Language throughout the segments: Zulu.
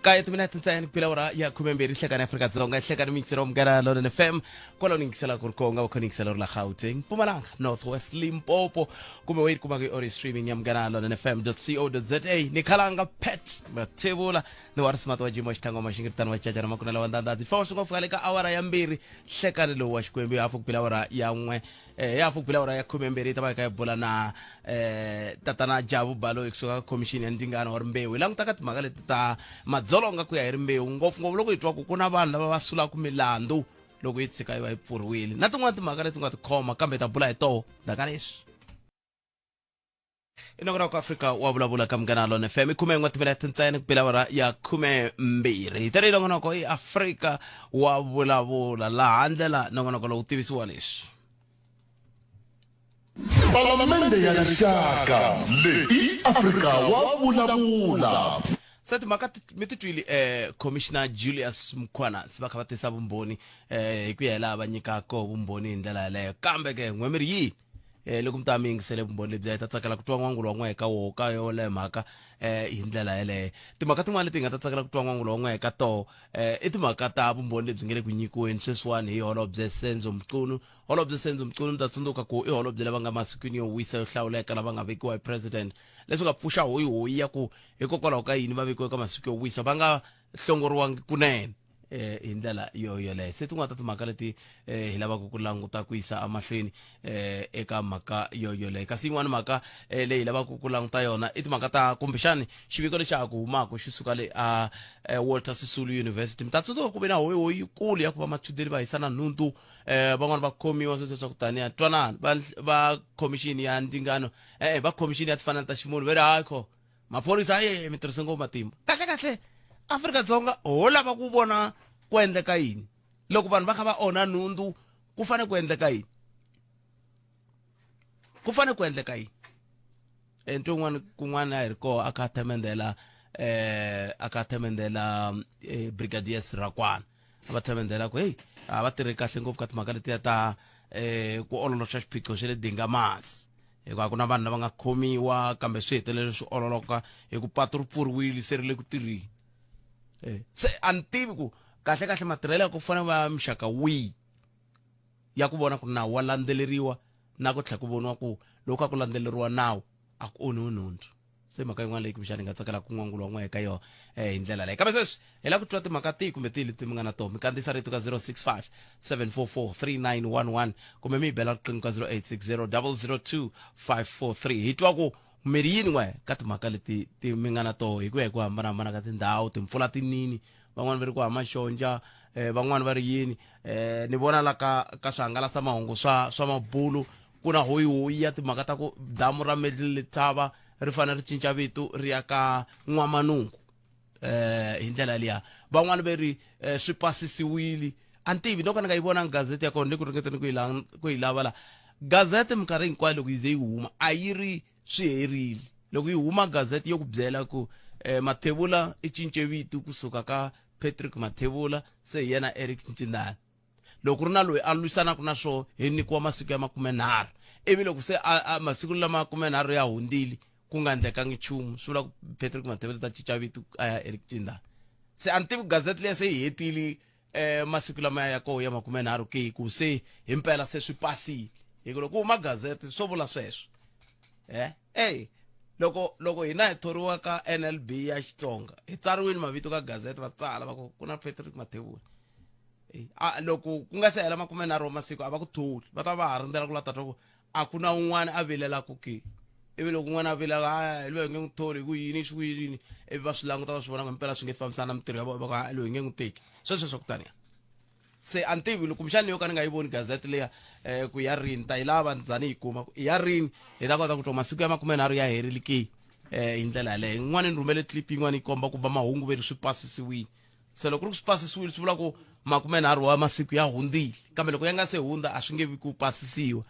Kaya tuminat ntsena ku phela ora ya khumemberi hlekana Afrika Dzonga hlekana mixero mkana London FM kwalo ningisela ku Konga ukhoningisela la Gauteng Mpumalanga Northwest Limpopo kumbe wait kuma ke ori streaming ya mkana London FM.co.za nikhalanga pet Mathebula no war smart wa jimo xithango maxingirtana wa chacha na makuna lawa ndandazi fa swo fika ka awara ya mbiri hlekana lo wa xikwembu ya ku phela ora ya nwe ya ku phela ora ya khumemberi ta ba ka bola na tatana Jabu Balo ekusuka commission ya ndingano or mbewu languta ka timhaka leti ta dzolonga ku ya hi rimbewu ngopfungopfu loko hi twa ku na vanhu lava va sulaka milandzu loko yi tshika yi va yi pfuriwile na tin'wana timhaka leti nga ti khoma kambe ta bula hi toho ndaka leswi inongona ku Afrika wa vulavula ka Mngana Lona FM 11 timinete ntsena ku bila wara ya 12 tari inongona ku i Afrika wa vulavula laha ndlela inongona ku lo tivisiwa leswi Palamende ya rixaka leyi Afrika wa vulavula sati makati mititwili Commissioner Julius Mkhwana siva kha va tisa vumbhoni hi ku yela va nyikako vumbhoni hi ndlela leyo kambe ke n'wemiri yi loko mi ta mi yingisele vumbhoni lebyi ta tsakela ku twa n'wangulo wa n'we ka wo ka yo le mhaka hi ndlela yeleyo timhaka tin'wana leti nga ta tsakela ku twa n'wangulo wa n'we ka to i timhaka ta vumbhoni lebyi nge le ku nyikiweni sweswiwani hi Holobye Senzo Mchunu Holobye Senzo Mchunu mi ta tsundzuka ku i holobye lava nga masikwini yo wisa yo hlawuleka lava nga vekiwa hi president leswi nga pfuxa hoyi ya ku hikokwalaho ka yini va vekiwa ka masiku yo wisa va nga hlongoriwangi kunene hi ndlela yo yeleyo se tin'wana ta timhaka leti hi lavaka ku languta ku yisa amahlweni eka mhaka yo yeleyo kasi yin'wana mhaka leyi hi lavaka ku languta yona i timhaka ta kumbexani xiviko lexi ha ku humaka xi suka le a Walter Sisulu University mi ta tsundzuka ku ve na hoyi yikulu ya ku va machudeni va hisana nhundzu van'wana va khomiwa sweswo swa ku taniya twanana va commission ya ndingano va commission ya tifanana ta ximunhu ve ri hayikho maphorisa mi tirhise ngopfu matimba kahle Afrika-Dzonga ho lava ku vona ku endleka yini loko vanhu va kha va onha nhundzu ku fane ku endleka yini ku fane ku endleka yini nton'wana kun'wana hi ri koho aka themendela Brigadier Sirakwana va themendela ku hey va tirhe kahle ngopfu ka timhaka letiya ta ku ololoxa xiphiqo xa le Dingamasi hikuva ku na vanhu lava nga khomiwa kambe swi hetelele swi ololoka hi ku patu ri pfuriwile se ri le ku tirheni se a ni tivi ku kahle matirhelo ya ku fanele va mixaka wihi ya ku vona ku nawu wa landzeleriwa na ku tlhela ku voniwa ku loko ku landzeleriwa nawu a ku onhiwi nhundzu se mhaka yin'wana leyi kumbexani nga tsakela ku n'wangulo wa n'we eka yona hi ndlela leyi kambe sweswi hi lava ku twa timhaka tihi kumbe tihi leti mi nga na tona mi kandziyisa rito ka 065 744 3911 kumbe mi hi bela riqingho ka 0860 002 543 hi twa ku miri yini n'we ka timhaka leti ti mi nga na toho hi ku ya hi ku hambanahambana ka tindhawu timpfula tinini van'wana va ri ku hama xonja van'wana va ri yini ni vona la ka swihangalasamahungu swa mabulu ku na hoyi ya timhaka ta ku damu ra Letaba ri fanele ri cinca vito ri ya ka N'wamanungu hi ndlela liya van'wana va ri swi pasisiwile a ntivi loko ni nga yi vonanga gazeti ya kona ni ku ringeteni ku yi lava la gazeti minkarhi hinkwayo loko yi ze yi huma a yi ri swi herile loko yi huma gazeti yo ku byela ku Mathebula i cince vito kusuka ka Patrick Mathebula se yena Eric Ncindani loko ri na loyi a lwisanaka na swo hi nyikiwa masiku ya 30 ivi loko se masiku lama 30 ya hundzile ku nga endlekangi nchumu swi vula ku Patrick Mathebula ta cinca vito a ya Eric Ncindani se a ni tivi gazeti leyi se yi hetile masiku lama ya koho ya 30 ke ku se himpela se swi pasile hi loko huma gazeti swo vula sweswo loko hina hi thoriwa ka NLB ya Xitsonga hi tsariwini mavito ka gazeti va tsala va ku na Patrick Mathebula loko ku nga se hela 30 masiku a va ku tholi va ta va ha rindzela ku lata ku a ku na un'wana a vilelaka ke ivi loko un'wana a vilela loyi nge n'wi tholi ku yini swi yini ivi va swi languta va swi vona ku impela swi nge fambisana na mitirho ya vona va ku loyi nge n'wi teki sweswo swa ku taniya se a ntivi loko mixani yo ka ni nga yi voni gazeti leya ku ya rini ta yi lava ndzani yi kuma ya rini hi ta kota ku twa masiku ya 30 ya herile ke hi ndlela yaleyo yin'wana ni rhumele clip yin'wana yi komba ku va mahungu veri swi pasisiwile se loko ri swi pasisiwile swi vula ku 30 wa masiku ya hundzile kambe loko ya nga se hundza a swi nge vi ku pasisiwa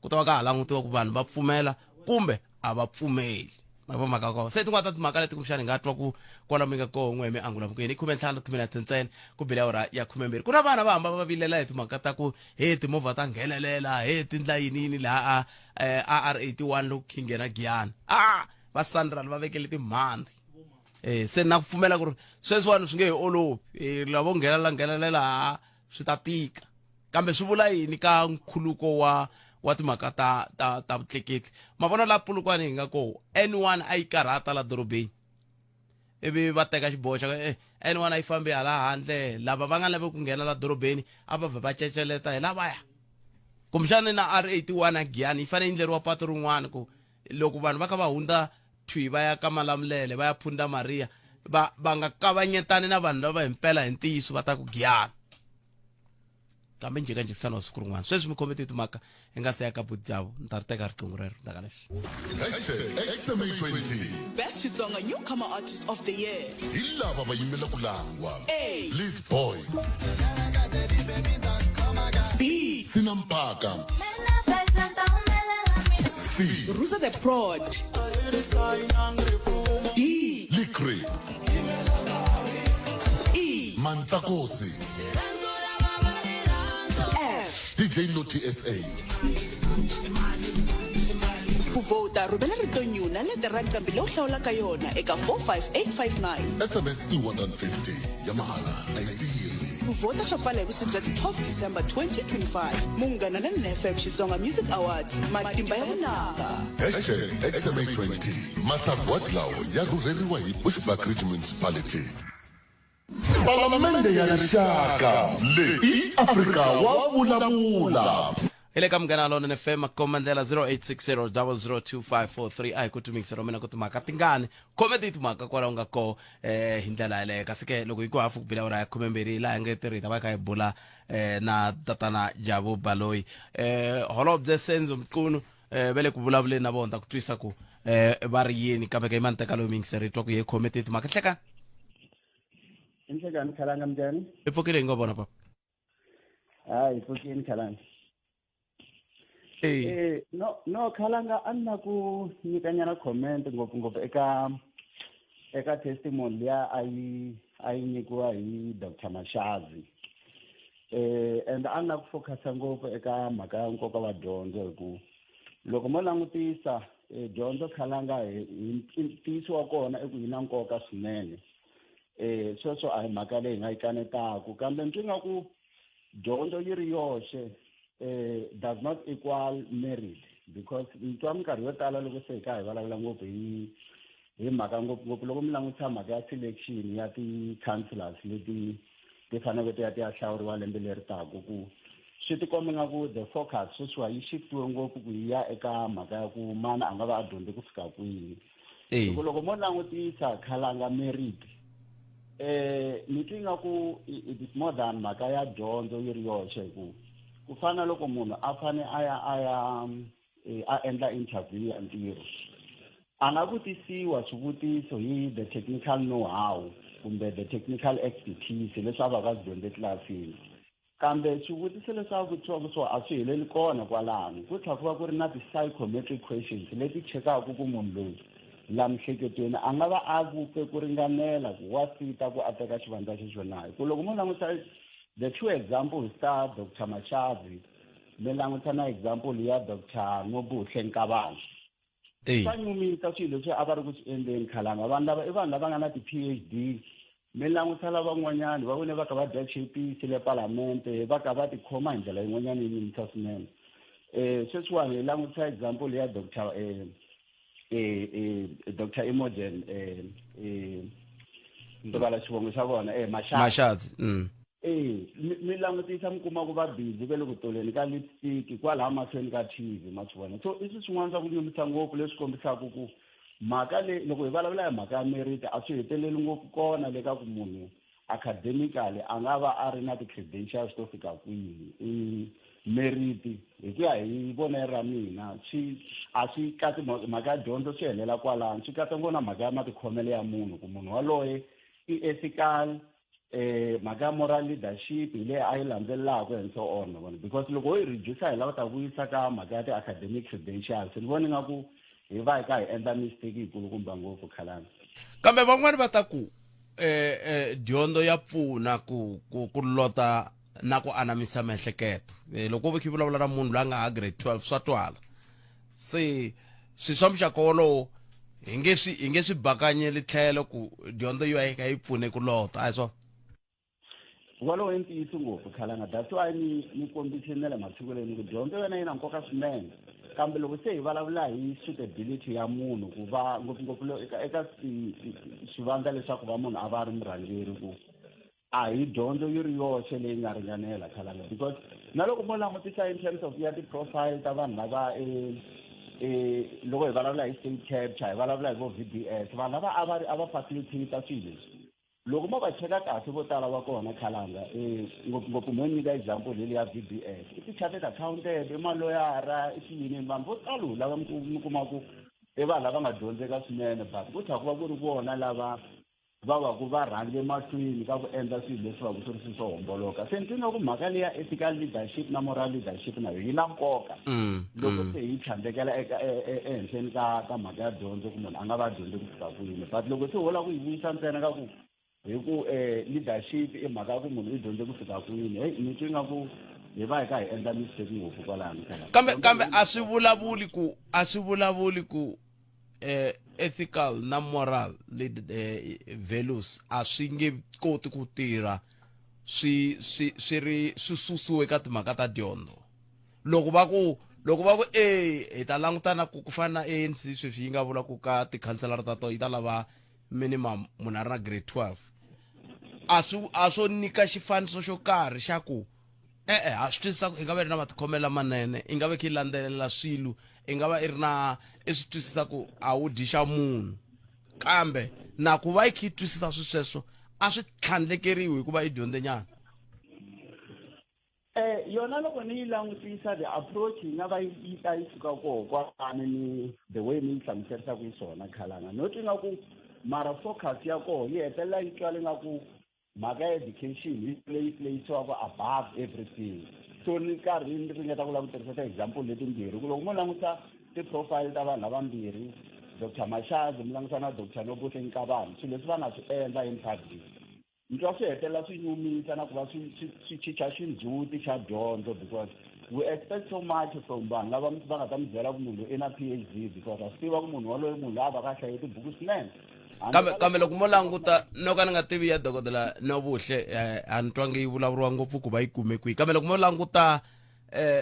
ku ta va ka ha langutiwa ku vanhu va pfumela kumbe a va pfumeli mabo makako se tingwata timhaka leti kumshani nga twa ku kwala minga ko n'we angula mukeni 15 timinete ntsena ku bile awara ya 12 kuna vana va hamba va vilela hi timhaka ta ku timovha ta nghenelela tindla yinini laha R81 lo khingena Giyani va Sanral va vekele timhandi se na kufumela ku ri sweswiwani swi nge hi olovi lavo nghenelela swi ta tika kambe swi vula yini ka nkhuluko wa timhaka ta vutleketli mavona la Polokwane hi nga ko N1 a yi karhata la dorobeni ivi va teka xiboho xa N1 a yi fambi hala handle lava va nga lavi ku nghena la dorobeni a va va ceceleta hi lavaya kumbexani na R81 a Giyani yi fanele yi endleriwa patu rin'wana ku loko vanhu va kha va hundza thwi va ya ka Malamulele va ya Phunda Maria va nga kavanyetani na vanhu lava himpela hi ntiyiso va ta ku Giyani kambe njhekanjhekisana wa siku rin'wana sweswi mi khome timhaka hi nga se ya ka Butjabo ni ta ri teka riqingho rero ndaka leswi #XMA20 Best Xitsonga Newcomer Artist of the Year. hi lava va yimela ku langwa A. Liz Boy B. Sinampaka C Ruza the Prod. D. Likri E. Mantsakosi F. DJ Loti SA Kuvota rhumela rito nyuna letera nqambi leyi u hlawulaka yona eka 45859. SMS E150 ya mahala a yi tirhi Kuvota swa pfala hi ku siku bya 12 December 2025. Munghana na NFM Xitsonga Music Awards. Matimba ya vunanga. #XMA20 masagwadi lawa ya rhurheriwa hi Bushbuckridge Municipality. Palamende ya rixaka leyi Afrika wa vulavula. ile ka Munghana Lonene FM komandlela 0860002543 a hi ku tumikisa ro mina ku timhaka tingani khome timhaka kwalaho nga ko hi ndlela yaleyo kasi ke loko hi ku hafu ku bila awara ya 12 laha hi nge tirhi ta va kha hi bula na tatana Jabu Baloyi holobye Senzo Mqunu ve le ku vulavuleni na vona ku twisa ku va ri yini kambe ka imani teka loyi mingiseri twa ku hi khome timhaka hlekani Inhlekani Khalanga mjani? i pfukile hi ngo vona papa Hayi pfukini Khalanga. No Khalanga anna ku nyikanyana comment ngopfungopfu eka testimony ya ayi nyikiwa hi Dr. Mashazi. And anna ku focusa ngopfu eka mhaka ya nkoka wa dyondzo hi ku loko mo langutisa dyondzo Khalanga hi ntiyiso wa kona i ku yi na nkoka swinene. Sweswo a hi mhaka leyi nga yi kanetaku kambe ndzi nga ku dyondzo yi ri yoxe does not equal merit because ntwa minkarhi yo tala loko se hi kha hi vulavula ngopfu hi mhaka ngopfungopfu loko mi langutisa mhaka ya selection ya ti-councillors leti ti faneleke ti ya hlawuriwa lembe leri taku ku swi tikomba nga ku the focus sweswiwa yi shiftiwe ngopfu ku yi ya eka mhaka ya ku mana a nga va a dyondze ku fika kwini loko mo langutisa Khalanga merit ni twi nga ku it is more than mhaka ya dyondzo yi ri yoxe hi ku fana loko munhu a fane a endla interview ya ntirho a nga vutisiwa swivutiso hi the technical know-how kumbe the technical expertise leswi a va ka swi dyondze tlilasini kambe swivutiso leswi a vutisiwaka swona a swi heleli kona kwalano ku tlhela ku va ku ri na ti-psychometric questions leti chekaka ku munhu loyi la mihleketweni a nga va a vuke ku ringanela ku wa sita ku a teka xivandla xexo na hi ku loko mo langutisa the two examples ta Dr. Mashazi mi languta na example ya Dr. Nobuhle Nkabane va nyumisa swilo leswi a va ri ku swi endleni Khalanga vanhu lava i vanhu lava nga na ti-PhD mi languta lavan'wanyani va vone va ka va dya chipisi le palamente va ka va tikhoma hi ndlela yin'wanyana yi nyumisa swinene sweswiwani hi langutisa example ya Dr. Imogen ni rivala xivongo xa vona Mashazi mi langutisa mi kuma ku va busy ve le ku toleni ka lipstick kwalaha mahlweni ka TV ma swi vona so i swin'wana swa ku nyumisa ngopfu leswi kombisaka ku mhaka leyi loko hi vulavula hi mhaka ya merit a swi heteleli ngopfu kona le ka ku munhu academically a nga va a ri na ti-credentials to fika kwihi merit hi ku ya hi vonelo ra mina a swi katsi mhaka ya dyondzo swi helela kwalano swi katsa ngona mhaka ya matikhomelo ya munhu ku munhu waloye i ethical mhaka ya moral leadership hi leyi a yi landzelelaka and so on because loko ho yi reduce hi lava ta vuyisa ka mhaka ya ti-academic credentials ni vona nga ku hi va hi kha hi endla mistake yikulukumba ngopfu khalanga. kambe van'wani va ta ku dyondzo ya pfuna ku lota na ku anamisa miehleketo loko vi vulavula na munhu loyi a nga ha grade 12 swa twala se swi swa muxaka wolowo hi nge swi bakanyeli tlhelo ku dyondzo yi ka yi pfune ku lota a hi swona walowo i ntiyiso ngopfu khalanga that's why ni kombisile masiku leni ku dyondzo yona yi na nkoka swinene kambe loko se hi vulavula hi suitability ya munhu ku va ngopfungopfu eka swivandla leswaku va munhu a va ri murhangeri ku a hi dyondzo yi ri yoxe leyi nga ringanela khalanga because na loko mo langutisa in terms of ya ti-profile ta vanhu lava loko hi vulavula hi state capture hi vulavula hi vo VBS vanhu lava a va facilitate swilo leswi loko mo va cheka kahle vo tala va kona khalanga ngopfungopfu mo nyika example leyi ya VBS i ti-chartered accountant i maloyara i swiyini vanhu vo tala lava mi kuma ku i vanhu lava nga dyondzeka swinene but ku ku va ku ri vona lava va va ku va rhange mahlweni ka ku endla swilo leswi va ku swi ri swilo swo homboloka se ni ku mhaka leyi ya ethical leadership na moral leadership na yi na nkoka loko se hi tlhandlekela ehenhleni ka mhaka ya dyondzo ku munhu a nga va dyondze ku fika kwini but loko se ho lava ku yi vuyisa ntsena ka ku hi ku leadership i mhaka ku munhu i dyondze ku fika kwini ni twi nga ku hi va hi kha hi endla mistake ngopfu kwalano kambe a swi vulavuli ku ethical na moral values a swi nge koti ku tirha swi susiwe ka timhaka ta dyondzo loko va ku hi ta langutana ku fana na ANC sweswi yi nga vula ku ka tikhanselara ta to yi ta lava minimum munhu a ri na grade 12 a swo nyika xifaniso xo karhi xa ku ha swi twisisa ku i nga va ri na matikhomelo lamanene i nga va kha yi landzelela swilo i nga va i ri na i swi twisisa ku a wu dixa munhu kambe na ku va i kha yi twisisa sweswo a swi tlhandlekeriwi hikuva i dyondze nyana yona loko ni yi langutisa the approach yi nga va yi ta yi suka koho kwani ni the way ni yi hlamuserisaka yi swona khalanga no twi nga ku mara focus ya koho yi hetelela yi twale nga ku mhaka ya education yi playisiwaka above everything so ni karhi ni ringeta ku lava ku tirhisa ti-example letimbirhi ku loko mo languta ti-profile ta vanhu lavambirhi Dr. Mashazi mi languta na Dr. Nobuhle Nkabane swilo leswi va nga swi endla in practice ni twa swi hetelela swi nyumisa na ku va swi chicha xindzhuti xa dyondzo because we expect so much from vanhu lava va nga ta mi byela ku munhu i na PhD because a swi tiva ku munhu waloye munhu lava va ka hlaye tibuku swinene kambe loko mo languta no ka ni nga tivi ya dokodela Nobuhle a ni twangi yi vulavuriwa ngopfu ku va yi kume kwihi kambe loko mo languta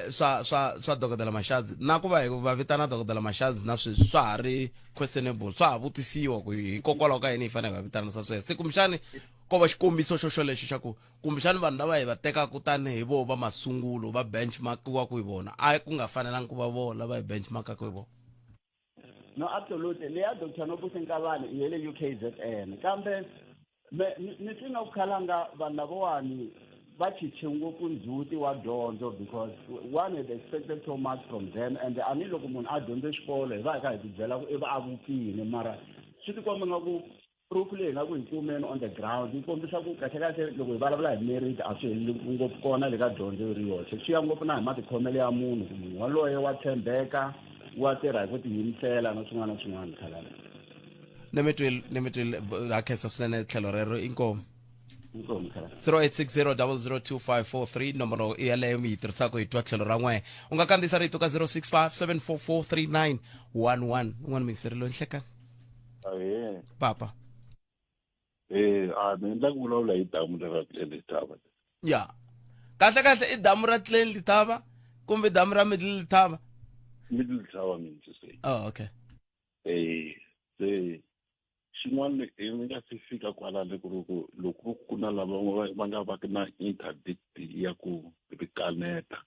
swa dokodela Mashazi na ku va hi va vitana dokodela Mashazi na swa ha ri questionable swa ha vutisiwa ku hikokwalaho ka yini hi fanele hi va vitana sa sweswo se kumbexani ko va xikombiso xo lexi xa ku kumbexani vanhu lava hi va teka kutani hi vo va masungulo va benchmarkiwa ku hi vona a ku nga fanelangi ku va vo lava hi benchmarkaka hi vona no absolutely leya Dr. Nobuhle Nkabane i hele UKZN kambe ni twi nga ku khalanga vanhu lavawani va chiche ngopfu ndzhuti wa dyondzo because one had expected so much from them and ani loko munhu a dyondze xikolo hi va hi kha hi tibyela ku i va a vupfile mara swi tikomba nga ku proof leyi nga ku hi kumeni on the ground yi kombisa ku kahlekahle loko hi vulavula hi merit a swi heleli ngopfu kona le ka dyondzo yi ri yoxe swi ya ngopfu na hi matikhomelo ya munhu ku munhu waloye wa tshembeka wa tirha hi ku tiyimisela na swin'wana na swin'wana khalala ni mi twi ha khensa swinene tlhelo rero inkomu 0860002543 nomboro i yaleyo mi yi tirhisaka hi twa tlhelo ra n'we u nga kandziyisa rito ka 0657443911 un'wana mingiserelo nhlekani Aye. papa Ni endla ku vulavula hi damu ra Litava. ya kahle i damu ra Tlen Litava kumbe damu ra Middle Litava Middle Litava means to say. oh okay Se xin'wana ni nga si fika kwala loko ku na lava va nga va na interdict ya ku rikaneta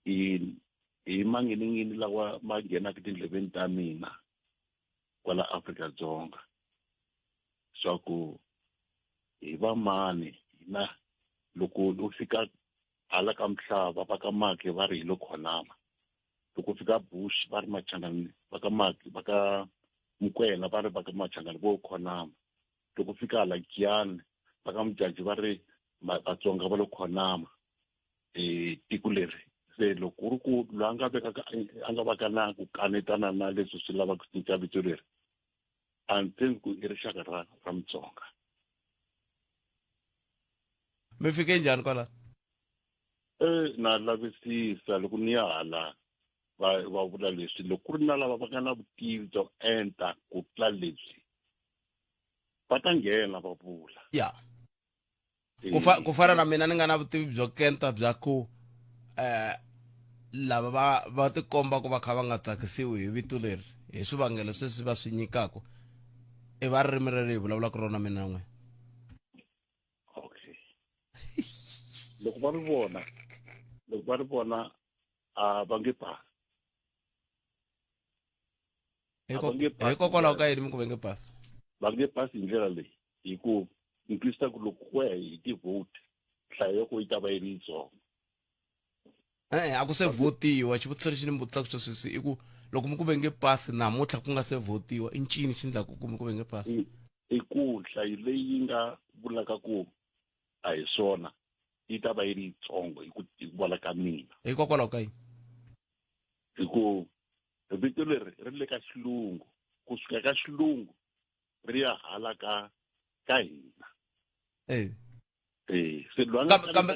hi manginingini lawa ma nghenaka tindleveni ta mina kwala Afrika-Dzonga swa ku hi va mani hina loko fika hala ka Mhlava va ka Maki va ri hi lo khonama loko fika Bush va ri Machangani va ka Maki va ka Mkwena va ri va ka Machangani vo khonama loko fika hala Giyani va ka Mjaji va ri Vatsonga va lo khonama tiko leri se loko ku ri ku loyi a nga va ka na ku kanetana na leswi swi lavaka ku cinca vito leri a ni tshembi ku i rixaka ra Mutsonga. mi fike njhani kwala? Na lavisisa loko ni ya hala va vula leswi loko ku ri na lava va nga na vutivi byo enta ku tlula lebyi va ta nghena va vula. Ya ku fana na mina ni nga na vutivi byo kenta bya ku lava va tikomba ku va kha va nga tsakisiwi hi vito leri hi swivangelo sweswi va swi nyikaka i va ririmi reri hi vulavula ku rona mina n'we. Okay. loko va ri vona a va nge pasi. hikokwalaho ka yini mi ku va nge pasi? Va nge pasi hi ndlela leyi hi ku ni twisisa ku loko ku ya hi ti-vote nhlayo ya ko yi ta va yi ri yitsongo. A ku se votiwa xivutiso lexi ni mi vutisaka sweswi i ku loko mi ku ve nge pasi namuntlha ku nga se votiwa i ncini xi endlaku ku mi ku ve nge pasi? I ku nhlayo leyi nga vulaka ku a hi swona yi ta va yi ri yitsongo hi ku vona ka mina. Hikokwalaho ka yini? Hi ku vito leri ri le ka xilungu kusuka ka xilungu ri ya hala ka hina.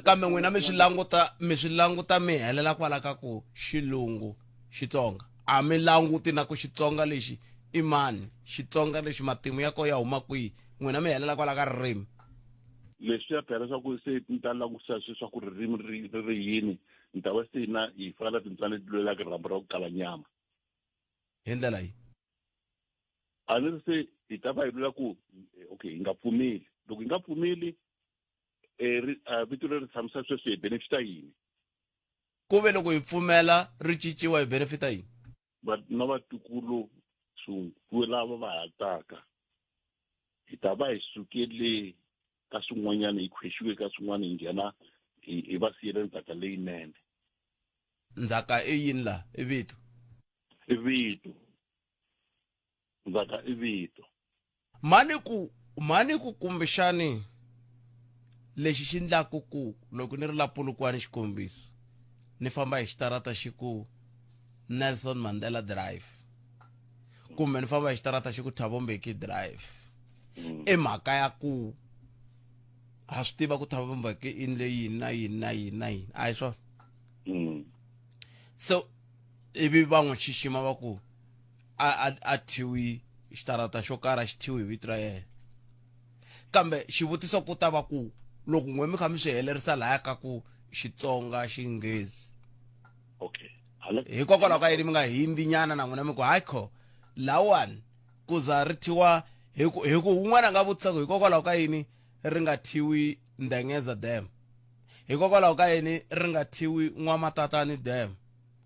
Kambe n'wina mi swi languta mi helela kwala ka ku xilungu Xitsonga a mi languti na ku Xitsonga lexi i mani, Xitsonga lexi matimu ya ko ya huma kwihi, n'wina mi helela kwala ka ririmi. Leswi ya phela swa ku se ni ta langutisa sweswi swa ku ririmi ri yini ni ta va se na hi fana tintsane ti lwelaka rirhambu ra ku kala nyama. Hi ndlela yi a ni ri se hi ta va hi lwela ku okay hi nga pfumeli loko hi nga pfumeli vito leri tshamisa sweswi hi benefita yini. ku ve loko hi pfumela ri ciciwa hi benefita yini? Na vatukulu swin'we lava va ha taka hi ta va hi sukele ka swin'wanyana hi khwexiwe ka swin'wana hi nghena hi va siyele ndzhaka leyinene. Ndzhaka i yini la? I vito. I vito. Ndzhaka i vito. Mani ku kumbexani lexi xi endlaku ku loko ni ri la Polokwane xikombiso ni famba hi xitarata xi ku Nelson Mandela Drive kumbe ni famba hi xitarata xi ku Thabo Mbeki Drive i mhaka ya ku ha swi tiva ku Thabo Mbeki i ndle yini na yini a hi swona. So ivi va n'wi xixima va ku a thiwi xitarata xo karhi xi thiwi hi vito ra yena kambe xivutiso ku ta va ku loko n'we mi kha mi swi helerisa laya ka ku Xitsonga Xinghezi okay hikokwalaho ka yini mi nga hindi nyana na n'wina mi ku hayikho lawani ku za ri thiwa hi ku un'wana a nga vutisa ku hikokwalaho ka yini ri nga thiwi Ndengeza Dam, hikokwalaho ka yini ri nga thiwi N'wamatatani Dam,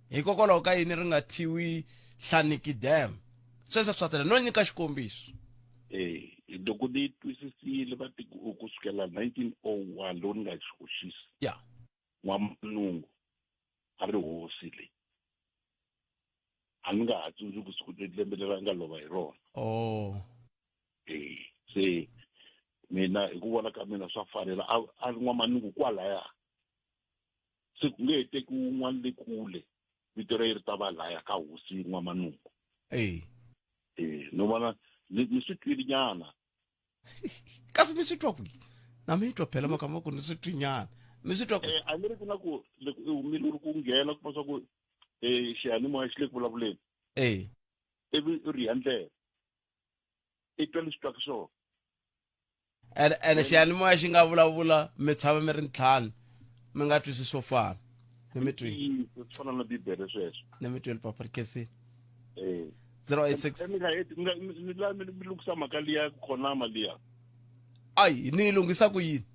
hikokwalaho ka yini ri nga thiwi Hlaniki Dam. Sweswo swa tela no nyika xikombiso. Loko ni twisisile va ku sukela 1901 loko ni nga xixisa ya N'wamanungu a ri hosi leyi a ni nga ha tsundzuki siku lembe leri a nga lova hi rona. Se mina hi ku vona ka mina swa fanela a ri N'wamanungu kwalaya se ku nge teki un'wana le kule vito ra ri ta va laya ka hosi N'wamanungu. No vona ni swi twile nyana kasi mi swi twa ku na mi twa phela makama ku ni swi twi nyana mi swi twa ku a ni ri ku na ku loko u humile uri ku nghena ku pasa ku xiyanimoya xi le ku vulavuleni ivi u ri handle i twa leswi twaka swona and xiyanimoya xi nga vulavula mi tshama mi ri ntlhanu mi nga twisisi swo fana ni mi twi swi fana na bibele sweswo ni mi twile papa rikesini 086 mi lungisa mhaka liya khonama liya ai ni lunghisa ku yini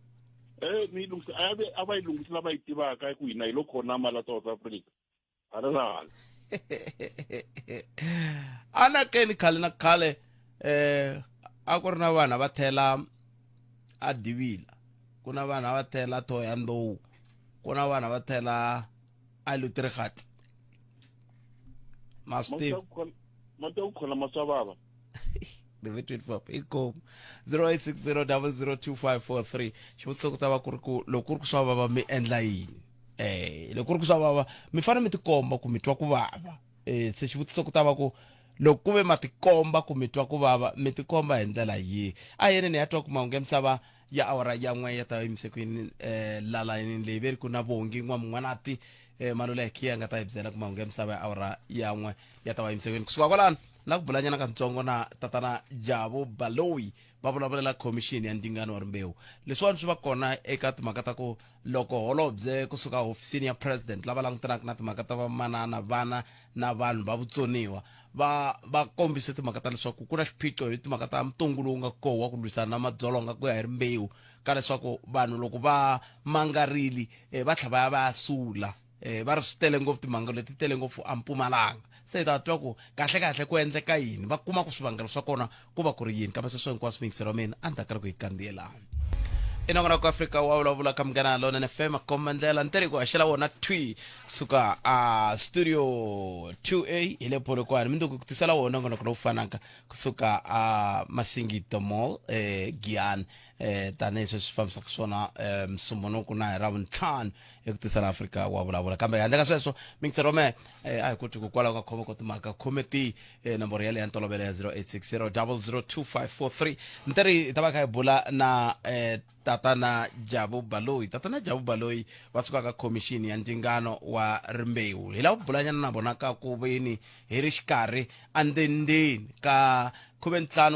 mi lungisa a va yi lunghisela lava yi tivaka ku hina hi lo khonama la South Africa a ri hala ana keni khale na khale a ku ri na vanhu va thela a Divila, ku na vanhu va thela Thohoyandou, ku na vanhu va thela a Lutirigati mastive mata ku khona maswababa the veteran papa iko 0860002543 xivutiso ku ta va ku ri ku loko ku ri ku swa bava mi endla yini loko ri ku swa vava mi fane mi tikomba ku mi twa ku vava se xivutiso ku ta va ku loko ku ve ma tikomba ku mi twa ku vava mi tikomba hi ndlela yihi a yeni ni ya twa ku mahungu ya misava ya awara ya n'we ya ta yimise ku yini lalayini leyi ve ri ku na vongi n'wanati malula hi khiya nga ta hi byela ku mahungu ya misava ya awara ya n'we ya ta va yimise ku yini kusuka kwalano na ku bulanyana katsongo na tatana Jabu Baloyi va vulavulela khomixini ya ndzingano wa rimbewu leswiwani swi va kona eka timhaka ta ku loko holobye kusuka hofisini ya president lava langutanaka na timhaka ta vamanana vana na vanhu va vutsoniwa va kombise timhaka ta leswaku ku na xiphiqo hi timhaka ta mutungu lowu nga koho wa ku lwisana na madzolonga ku ya hi rimbewu ka leswaku vanhu loko va mangarili va tlhela va ya sula va ri swi tele ngopfu timhanga leti tele ngopfu a Mpumalanga se ta twa ku kahle ku endleka yini va kuma ku swivangelo swa kona ku va ku ri yini kambe sweswo hinkwaswo mingisero mina a ni ta kala ku yi kandziyelana inongona ku Afrika wa vulavula ka Munghana Lonene FM akomba ndlela nteri ku haxela wona twi suka a studio 2A hi le Polokwane minduku ku tisela wona ngona ku lo fanaka kusuka a Masingito Mall Giyani tani swi fambisa ku swona msumbunuku na hi ravuntlhanu ku tisela Afrika wa vulavula kambe handle ka sweswo mingisero me a hi koti ku kwala ka khoma ku timhaka committee nomboro ya le ya ntolovelo ya 0860 002543 nteri ta va ka hi bula na tatana Jabu Baloyi va suka ka khomixini ya ndzingano wa rimbewu hi lava ku bulanyana na vona ka ku veni hi ri xikarhi andendeni ka 15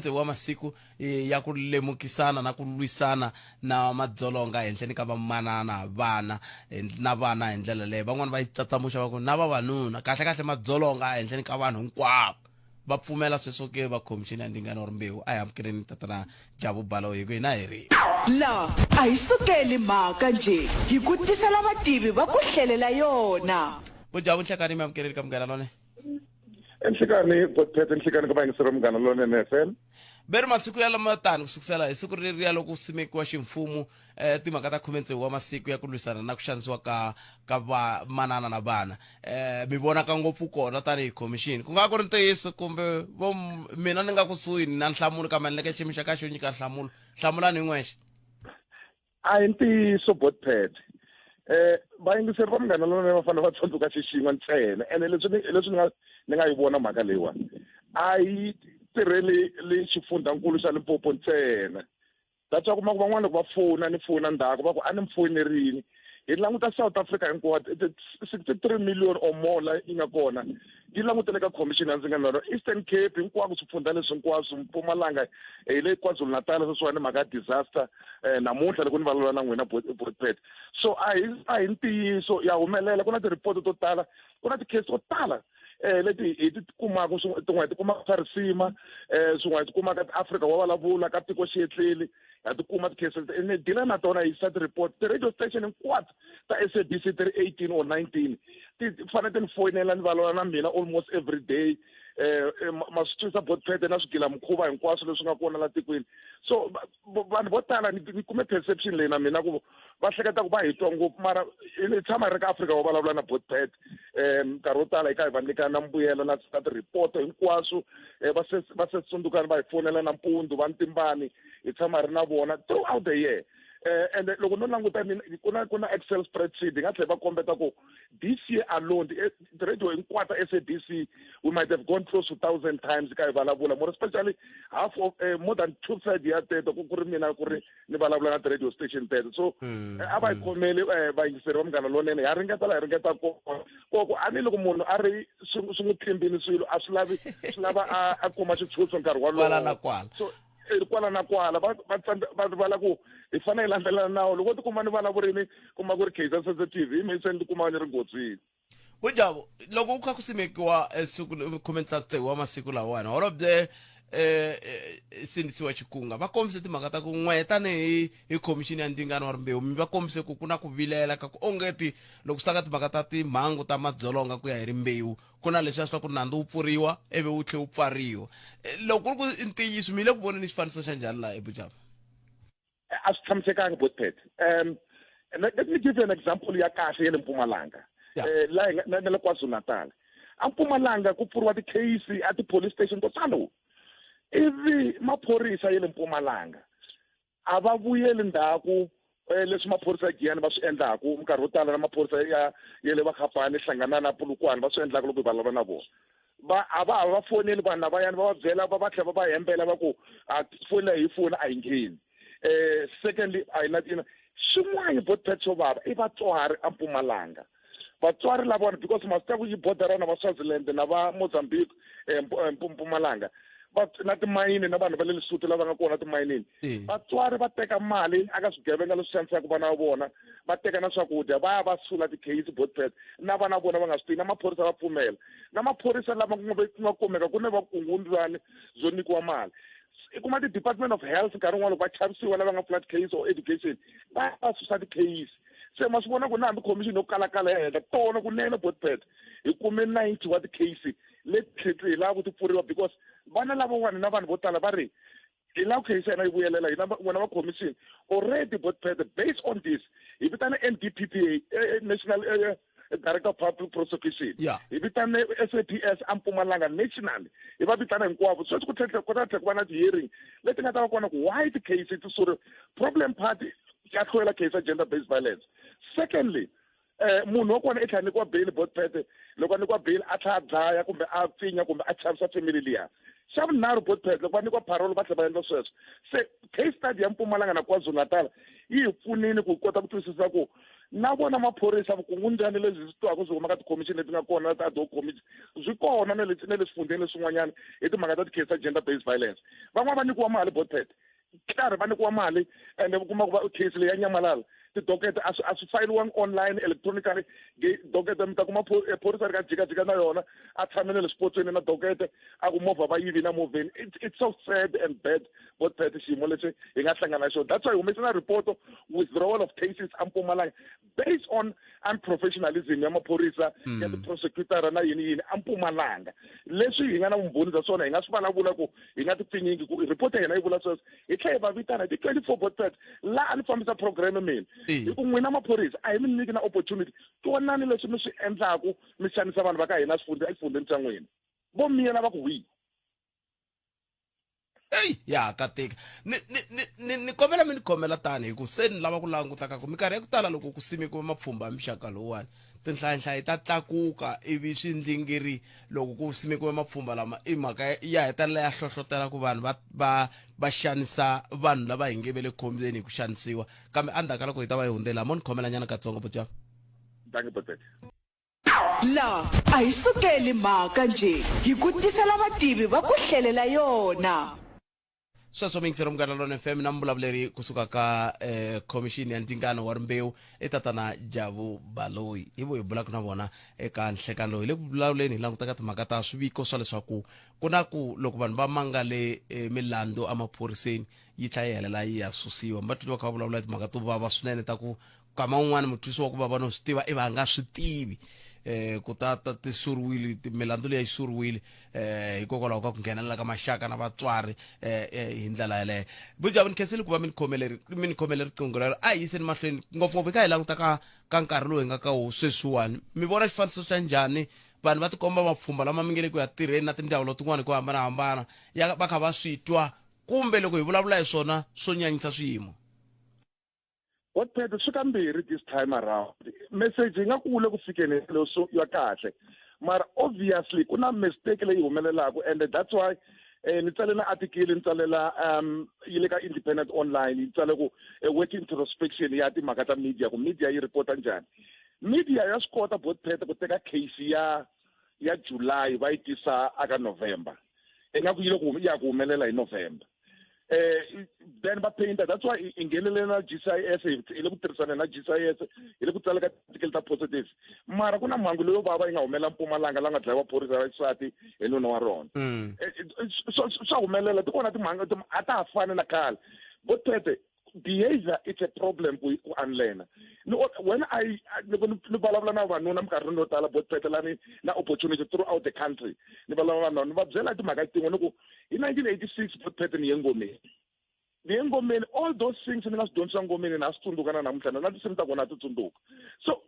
wa masiku ya ku lemukisana na ku lwisana na madzolonga henhleni ka vamanana vana na vana hi ndlela leyo van'wana va yi tsatsamuxa va ku na vavanuna kahle madzolonga henhleni ka vanhu hinkwavo va pfumela sweswo ke va khomixini ya ndzingano wa rimbewu a hi amukeleni tatana Jabu Baloyi hi ku hina hi ri la a hi sukeli mhaka nje hi ku tisela vativi va ku hlelela yona Jabu Nhlekani mi amukeleli ka Munghana Lonene enhlikani Botphethe enhlikani ka vayingiseri Munghana Lonene FM beri masiku ya lama tani kusukusela hi siku reriya loko simekiwa ximfumo timhaka ta 16 wa masiku ya ku lwisana na ku xanisiwa ka vamanana na vana mi vonaka ngopfu kona tani hi khomixini ku nga ku ri ntiyiso kumbe mina ni nga kusuhi na nhlamulo kambe ni leke ximi xa ka xo nyika nhlamulo hlamulani hi n'wexe a hi ntiyiso Botphethe vayingiseri va Munghana Lonene va fanele va tsundzuka xixin'we ntsena ene leswi ni nga yi vona mhaka leyiwani a yi tirheli le xifundzankulu xa Limpopo ntsena that's why van'wana loko va fona ni fona ndhaku va ku a ni mi fonerini hi languta South Africa hinkwayo 63 million or more la yi nga kona yi langutele ka khomixini ya ndzingano Eastern Cape hinkwako swifundza leswi hinkwaswo Mpumalanga hi le KwaZulu-Natal sweswiwani mhaka ya disaster namuntlha loko ni vulavula na n'wina Botphethe so a hi ntiyiso ya humelela ku na tiripoti to tala ku na tikhesi to tala leti hi ti kumaka tin'wana ti kumaka ka risima swin'wana ti kumaka Afrika wa vulavula ka tiko xiyetleli ha ti kuma tikhesi ni dila na tona hi sa ti-report ti-radio station hinkwato ta SABC 318 or 19 ti fanele ni foyinela ni vulavula na mina almost every day ma swi twisa Botphethe na swigila mukhuva hinkwaswo leswi nga kona la tikweni so vanhu vo tala ni kume perception leyi na mina ku va hleketa ku va hi twa ngopfu mara ni tshama hi ri ka Afrika wa vulavula na Botphethe nkarhi wo tala hi ka hi va nyika na mbuyelo na ti-report hinkwaswo va se tsundzuka va hi fonela nampundzu va ntimbani hi tshama hi ri na vona throughout the year and loko no languta ku na Excel spreadsheet hi nga tlhela va kombeta ku this year alone the radio hinkwato SABC we might have gone close to 1,000 times ka hi vulavula more especially half of more than 2/3 ya teto ku ri mina ku ri ni vulavula na radio station teto so a va hi khomeli vayingiseri va Munghana Lonene ha ringeta koko a ni loko munhu a ri swi n'wi thimbini swilo a swi lava a kuma xitshunxo nkarhi walowo so kwala na kwala va vala ku hi fanele hi landzelela nawu loko ti kuma ni vulavurini kuma ku ri case sensitive hi mi se ni kuma ni ri ngotsini Jabu loko ku kha ku simekiwa siku 13 wa masiku lawani holobye sindzisiwa xikunga va kombise timhaka ta ku n'wetani hi khomixini ya ndzingano wa rimbewu mi va kombise ku na ku vilela ka ku ongeti loko swi ta ka timhaka ta timhangu ta madzolonga ku ya hi rimbewu ku na leswiya swa ku nandzu wu pfuriwa ivi wu tlhe wu pfariwa loko ku ri ku ntiyiso mi le ku voneni xifaniso xa njhani laha eBujabu a swi tshamisekanga Botphethe let me give you an example ya kahle ya le Mpumalanga laha na le KwaZulu-Natal a Mpumalanga ku pfuriwa tikheyisi a ti-police station to tano ivi maphorisa ya le Mpumalanga a va vuyeli ndhaku leswi maphorisa ya Giyani va swi endlaka minkarhi yo tala na maphorisa ya le Vakhapani hlangana na Polokwane va swi endlaka loko va lava na vona a va foneli vanhu lavayani va va byela va tlhela va va hembela va ku foni hi foni a yi ngheni secondly a yi na swin'wana botpet swo vava i vatswari a Mpumalanga vatswari lavona because masitaku yi bodarana va Swaziland na va Mozambique Mpumalanga na timayini na vanhu va le Lesotho lava nga kona timayinini vatswari va teka mali aka swigevenga leswi xanisaka vana va vona va teka na swakudya va sula ti-case botpet na vana vona va nga swi tivi na maphorisa va pfumela na maphorisa lama nga kumeka ku ne vakungundwani byo nyikiwa mali i kuma ti-Department of Health nkarhi wun'wana loko va chavisiwa lava nga flat case or education va susa ti-case se ma swi vona ku na hambi commission yo kalakala ya henhla tona kunene botpet hi kume 90 wa ti-case leti hi lava ku ti pfuriwa because vana lavan'wana na vanhu vo tala va ri hi lava case yena yi vuyelela hina vona va commission already botpet based on this hi vitana NDPPA National Director of Public Prosecution hi vitane SAPS a Mpumalanga national hi va vitana hinkwavo sweswi ku tlhela ku va na ti-hearing leti nga ta va kona ku why ti-case ti suri problem party ya hlwela case ya gender based violence secondly munhu wa kona i tlhela nyikiwa bail botpet loko a nyikiwa bail a tlhela a dlaya kumbe a pfinya kumbe a chavisa family liya xa vunharhu botpet loko va nyikiwa parole va tlhela va endla sweswo se case study ya Mpumalanga na KwaZulu-Natal yi hi pfunile ku kota ku twisisa ku na vona maphorisa vukungundzwana lebyi byi twaka byi huma ka ti-commission leti nga kona na ti-ad-hoc committee byi kona na le swifundeni leswin'wanyana hi timhaka ta ti-case ta gender based violence van'wana va nyikiwa mali botpet karhi va nyikiwa mali ende u kuma ku va case leyi ya Nyamalala tidokete a swi fayiliwangi online electronically dokete mi ta kuma phorisa ri ka jikajika na yona a tshamile le swipotsweni na dokete a ku movha va yivi na movheni it's so sad and bad botpet xiyimo lexi hi nga hlangana na xona that's why hi humese na report withdrawal of cases a Mpumalanga based on unprofessionalism ya maphorisa ya tiprosecutor na yini a Mpumalanga leswi hi nga na vumbhoni bya swona hi nga swi vulavula ku hi nga tipfinyingi ku report ya hina yi vula sweswo hi tlhela hi va vitana hi ti-24 botpet la a ni fambisa program mina hi ku n'wina maphorisa a hi mi nyiki na opportunity tonani leswi mi swi endlaku mi xanisa vanhu va ka hina exifundeni xa n'wina vo miyela va ku hwi ya katika ni kombela mi ni khomela tani hi ku se ni lava ku langutaka ku minkarhi ya ku tala loko ku simekiwe mapfhumba ya mixaka lowuwani tinhlayihlayi ta tlakuka ivi swi ndlingiri loko ku simekiwe mapfhumba lama i mhaka ya hetelela ya hlohlotela ku vanhu va xanisa vanhu lava hi nge ve le khombyeni hi ku xanisiwa kambe endzhaku ka loko hi ta va hi hundzela mo ni khomela nyana katsongo botjang la a hi sukeli mhaka nje hi ku tisela vativi va ku hlelela yona sweswo mingisero Munghana Lonene FM na mbulavuleri kusuka ka commission ya ndzingano wa rimbewu etatana Jabu Baloyi hi vo hi bulaka na vona eka nhlekano loyi le ku vulavuleni hi langutaka timhaka ta swiviko swa leswaku ku na ku loko vanhu va mangale milando emaphoriseni yi tlhela yi helela yi ya susiwa va twa ka vulavula timhaka to vava swinene ta ku kama un'wana mutwisi wa ku vava no swi tiva i va nga swi tivi ku ta ti suriwile milando leyi suriwile hikokwalaho ka ku nghenelela ka maxaka na vatswari hi ndlela yaleyo Bujabu ni khenseli ku va mi ni khomele riqingho lero a hi yiseni mahlweni ngopfungopfu hi ka hi languta ka nkarhi lowu hi nga ka wo sweswiwani mi vona xifaniso xa njhani vanhu va tikomba mapfhumba lama mi nge le ku ya tirheni na tindzawulo tin'wana hi ku hambanahambana va kha va swi twa kumbe loko hi vulavula hi swona swo nyanyisa swiyimo botpet swi kambirhi this time around message yi nga kule ku fikeni leswo ya kahle mara obviously ku na mistake leyi humelelaka and that's why ni tsale na article ni tsalela yi le ka Independent Online yi tsale ku working introspection ya timhaka ta media ku media yi reporta njhani media ya swi kota botpet ku teka case ya July va yi tisa aka November nga ku yi le ku ya ku humelela hi November then va painter that's why ingenele na GCIS ile ku tirhisana na GCIS ile ku tsala ka article ta positive mara kuna mhangu leyo bava yi nga humela Mpumalanga la nga dlayiwa phorisa ra xisati hi nuna wa rona swa humelela tikona timhanga a ta fana na khale botpet behavior it's a problem ku unlearn when I ni vulavula na vanuna minkarhi no tala botpet lani na opportunity throughout the country ni vulavula na ni va byela timhaka tin'we ni ku hi 1986 botpet ni yengomeni all those things ni nga swi dyondzisa ngomeni na swi tsundzuka na namuntlha na tinsimu ta kona ti tsundzuka so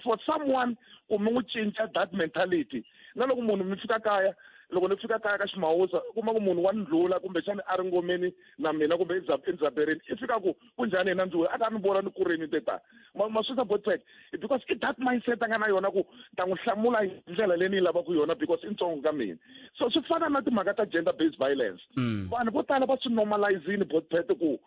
for someone ku mi n'wi cinca that mentality na loko munhu mi fika kaya loko ni fika kaya ka Ximawusa kuma ku munhu wa ndlula kumbe xana a ri ngomeni na mina kumbe endzhabereni i fika ku kunjhani yena ndlula a ta ni vona ni kurini teta ma swi botsek because i that mindset a nga na yona ku ta n'wi hlamula hi ndlela leyi ni yi lavaka yona because i ntsongo ka mina so swi fana na timhaka ta gender based violence vanhu vo tala va swi normalizini botsek ku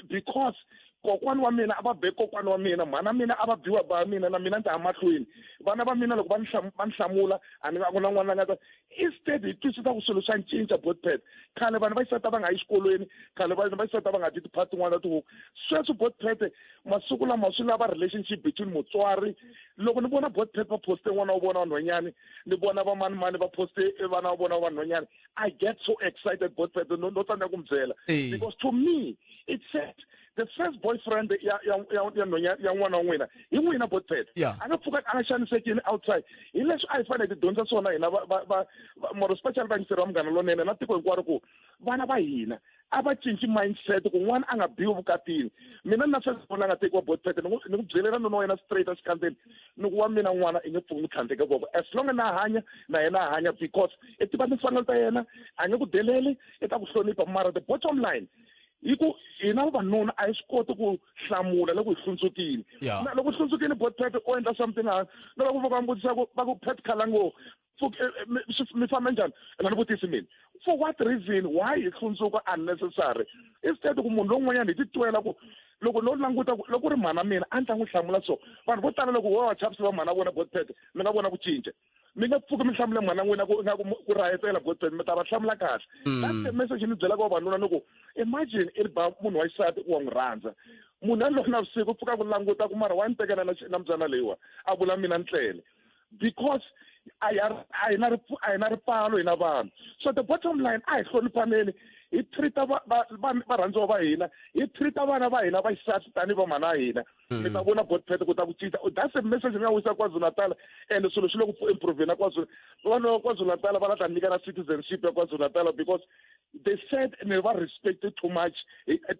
because kokwani wa mina a va be kokwani wa mina mhana mina a va biwa ba mina na mina ni ta ya mahlweni vana va mina loko va ni hlamula a ni ku na n'wana nga ta instead hi twisisa ku swilo swa cinca botpet khale vanhu va xisata va nga yi xikolweni khale vanhu va xisata va nga ti tiphati tin'wana ta tihuku sweswo botpet masiku lama swi lava relationship between mutswari loko ni vona botpet va poste n'wana wa vona vanhwanyani ni vona va mani va poste vana va vona vanhwanyani I get so excited botpet no tsandzeka ku mi byela because to me it says the first boyfriend ya n'wana wa n'wina hi n'wina botpet a nga pfuka a nga xanisekini outside hi leswi a hi fanele hi dyondza swona hina moro special vangiseri wa munghana lonene na tiko hinkwaro ku vana va hina a va cinci mindset ku n'wana a nga biwi vukatini mina ni na sweswi nga tekiwa botpet ni ku byelela nuna wa yena straight a xikandzeni ni ku wa mina n'wana i nge pfuki ni tlhandleke voko as long na hanya na yena a hanya because i tiva timfanelo ta yena a nge ku deleli i ta ku hlonipha mara the bottom line hi ku hina vavanuna a hi swi koti ku hlamula loko hi hlundzukile loko hlundzukile botpet o endla something na loko va vutisa va ku pet khalango mi famba njhani nga ni vutisi mina for what reason why hi hlundzuka unnecessary instead ku munhu lowun'wanyana hi titwela ku loko no languta loko ri mhana mina a ni ta n'wi hlamula so vanhu vo tala loko wa chapsi va mhana vona botpet mi nga vona ku cinca mi nga pfuki mi hlamula mhana n'wina ku rayetela botpet mi ta va hlamula kahle that's the message ni byelaka vavanuna ni ku imagine i ri ba munhu wa xisati u wa n'wi rhandza munhu yaloyo navusiku u pfuka ku languta ku mara wa ni tekela na mbyana leyiwa a vula mina ni tlele because a hi na ripfalo hi na vanhu so the bottom line a hi hloniphaneni hi treata varhandziwa va hina hi treata vana va hina va xisati tanihi va mhana hina mi ta vona botpet ku ta ku cinca that's a message ni nga wisa KwaZulu-Natal and swilo swi le ku improveni vana va KwaZulu-Natal va la ta nyika na citizenship ya KwaZulu-Natal because they said ni va respected too much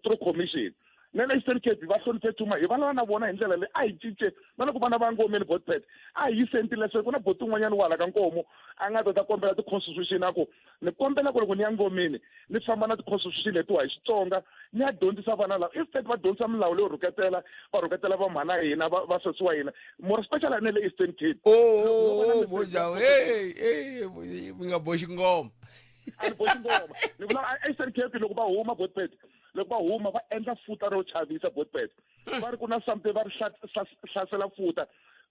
through commission na le Eastern Cape va hloniphe too much hi valava na vona hi ndlela leyi a hi cince na loko vana va ngomeni botpet a hi yiseni tilesson ku na boti un'wanyana wala ka nkomo a nga ta kombela ti-constitution a ku ni kombela ku loko ni ya ngomeni ni famba na ti-constitution letiwa hi Xitsonga ni ya dyondzisa vana lava instead va dyondzisa milawu leyo va rhuketela va mhana hina va sesi wa hina more special ne le Eastern Cape bojawu mi nga boxi ngoma a ni boxi ngoma ni vula Eastern Cape loko va huma botpet loko va huma va endla futa ro chavisa botpet va ri ku na something va ri hlasela futa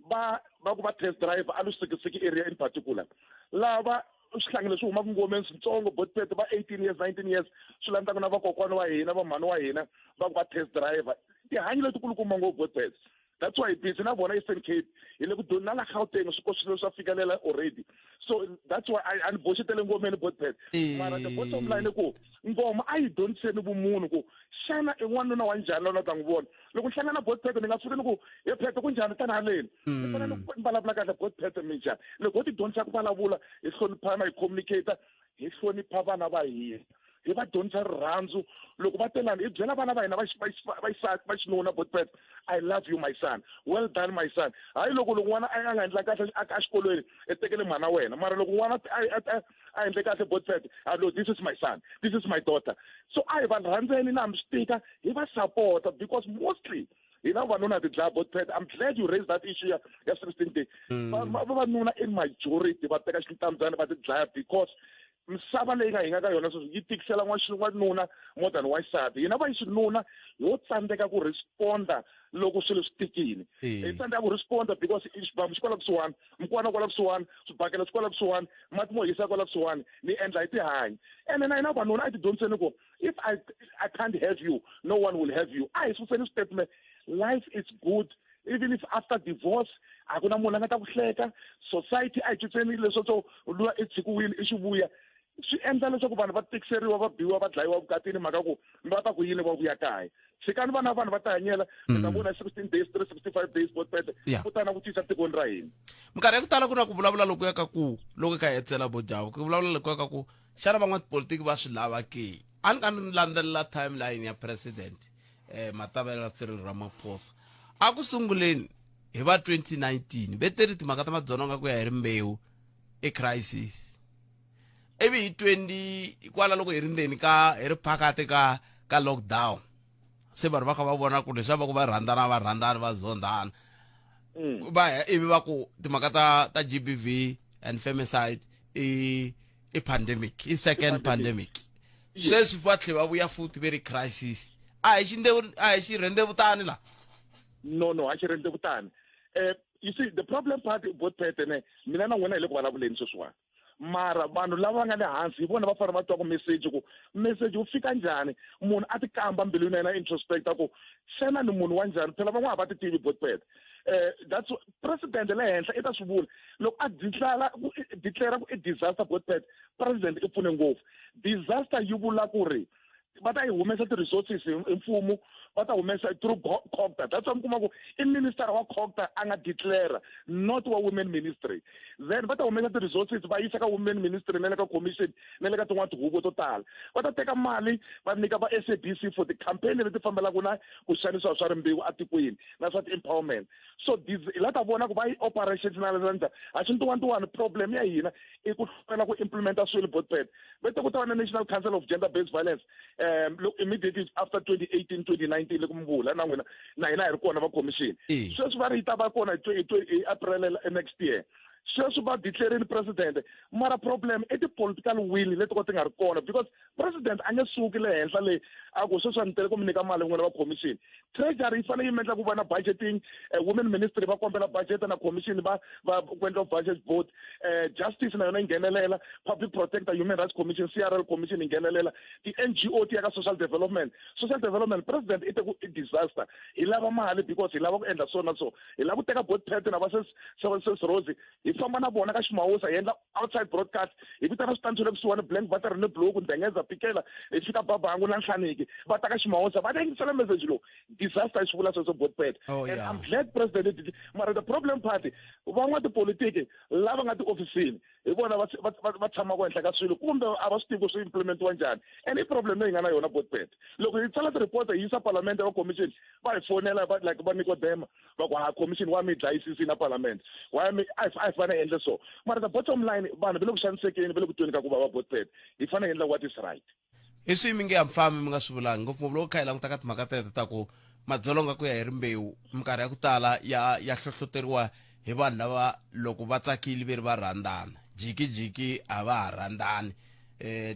va ku va test drive a lusikisiki area in particular lava swihlangile swi humaka ngomeni swintsongo botpet va 18 years 19 years swi landzaka na vakokwani wa hina va mhani wa hina va ku va test drive tihanyi letikulukumba ngopfu botpet that's why busy na vona Eastern Cape hi le ku doni na la Gauteng swilo swa fikelela already so that's why a ni boxetele ngomeni botpet mara the bottom line ku ngoma a yi dyondziseni vumunhu ku xana i n'wanuna wa njhani lona ta n'wi vona loko hlangana botpet ni nga pfuki ni ku he phete ku njhani tani haleni ni fanele ni vulavula kahle botpet mi njhani loko ho ti dyondzisa ku vulavula hi hloniphana hi communicata hi hlonipha vana va hina hi va dyondzisa rirhandzu loko va telani hi byela vana va hina va xinuna botpet I love you my son well done my son hayi loko n'wana a nga endla kahle a xikolweni i tekele mhana wena mara loko n'wana a endle kahle botpet hello this is my son this is my daughter so a hi va rhandzeni na hambi swi tika hi va support because mostly hina vavanuna ti dlaya botpet I'm glad you raised that issue ya 16 day vavanuna in majority va teka xintambyana va ti dlaya because misava leyi nga hi nga ka yona sweswi yi tikisela n'wanuna more than wa xisati hina va xinuna ho tsandzeka ku responda loko swilo swi tikile hi tsandzeka ku responda because xibambu xi kwala kusuhani mukwana kwala kusuhani swibakela swi kwala kusuhani mati mo hisa kwala kusuhani ni endla hi tihanyi ene na hina vanuna a ti dyondziseni ku if I can't have you no one will have you a hi suseni statement life is good even if after divorce a ku na munhu a nga ta ku hleka society a yi cincenile leswo swo lwa i tshikiwile i xivuya swi endla leswaku vanhu va tikiseriwa va biwa va dlayiwa vukatini mhaka ku va ta ku yini va vuya kaya tshikani vanhu va ta hanyela ta vona 16 days 365 days botpet kutana ku tisa tikweni ra hina minkarhi ya ku tala ku na ku vulavula loko ya ka ku loko ka hetsela bojawu ku vulavula loko ya ka ku xana van'watipolitiki va swi lava ke a ni ka ni landzelela timeline ya president Matabele Cyril Ramaphosa a ku sunguleni hi va 2019 veteri timhaka ta madzolonga ku ya hi rimbewu crisis ivi hi 20 kwala loko hi ri ndzeni ka hi ri phakati ka lockdown se vanhu va kha va vona ku leswi va ku va rhandzana va zondana va ya ivi va ku timhaka ta GBV and femicide i pandemic i second pandemic sweswi va tlhe va vuya futhi very crisis a hi xirhendevutani la no a xi rendevutani you see the problem part both Pete mina na n'wina hi le ku vulavuleni sweswiwani mara vanhu lava nga le hansi hi vona va fana va twa ku message wu fika njhani munhu a ti kamba mbilwini ya yena introspecta ku xana ni munhu wa njhani phela van'wana va ti tivi both Pete that's president le henhla i ta swi vula loko a declare ku i disaster both Pete president i pfune ngopfu disaster yi vula ku ri va ta yi humesa ti-resources hi mfumo va ta humesa through COGTA that's why mi kuma ku i minister wa COGTA a nga declare not wa women ministry then va ta humesa ti-resources va yisa ka women ministry na le ka commission na le ka tin'wana tihuvo to tala va ta teka mali va nyika va SABC for ti-campaign leti fambelaka na ku xanisiwa swa rimbewu atikweni na swa ti-empowerment so la ta vona ku va yi operationalize a xi ntiwantiwani problem ya hina i ku hlwela ku implementa swilo botpet vete ku ta va na National Council of Gender Based Violence immediately after 2018-2019 le ku mbula na n'wina na hina hi ri kona va commission sweswi va ri yi ta va kona hi April next year sweswi va declaring president mara problem i ti-political will leti ko ti nga ri kona because president a nge suki le henhla le a ku sweswi a ni tele ku mi nyika mali n'wina va commission treasury yi fanele yi endla ku va na budgeting women ministry va kombela budget na commission va kwendla budget board justice na yona yi nghenelela public protector human rights commission CRL commission yi nghenelela ti-NGO ti ya ka social development president i te ku i disaster hi lava mali because hi lava ku endla so na so hi lava ku teka both Pete na va ses Rosie hi famba na vona ka Ximawusa hi endla outside broadcast hi vita na switandzhu le kusuhani blank butter ni blue ku ndengeza pikela hi fika babangu na nhlaniki va ta ka Ximawusa va ta yingisela message lowu disaster swi vula sweswo both Pete and I'm glad president mara the problem party van'wana tipolitiki lava nga tiofisini hi vona va tshama ku henhla ka swilo kumbe a va swi tivi ku swi implementiwa njhani and i problem leyi nga na yona both Pete loko hi tsala ti-report hi yisa parliament va commission va hi fonela like va Nikodema va ku commission wa mi dlayisisi na parliament wa mi a fane endle so mara the bottom line vanhu va le ku xanisekeni va le ku tweni ka ku va both Pete hi fane endla what is right hi swi mi nge hamfambi mi nga swi vulangi ngopfungopfu loko kha hi languta ka timhaka teto ta ku madzolonga ku ya hi rimbewu minkarhi ya ku tala ya hlohloteriwa hi vanhu lava loko va tsakile ve ri va rhandzana jikijiki a va ha rhandzani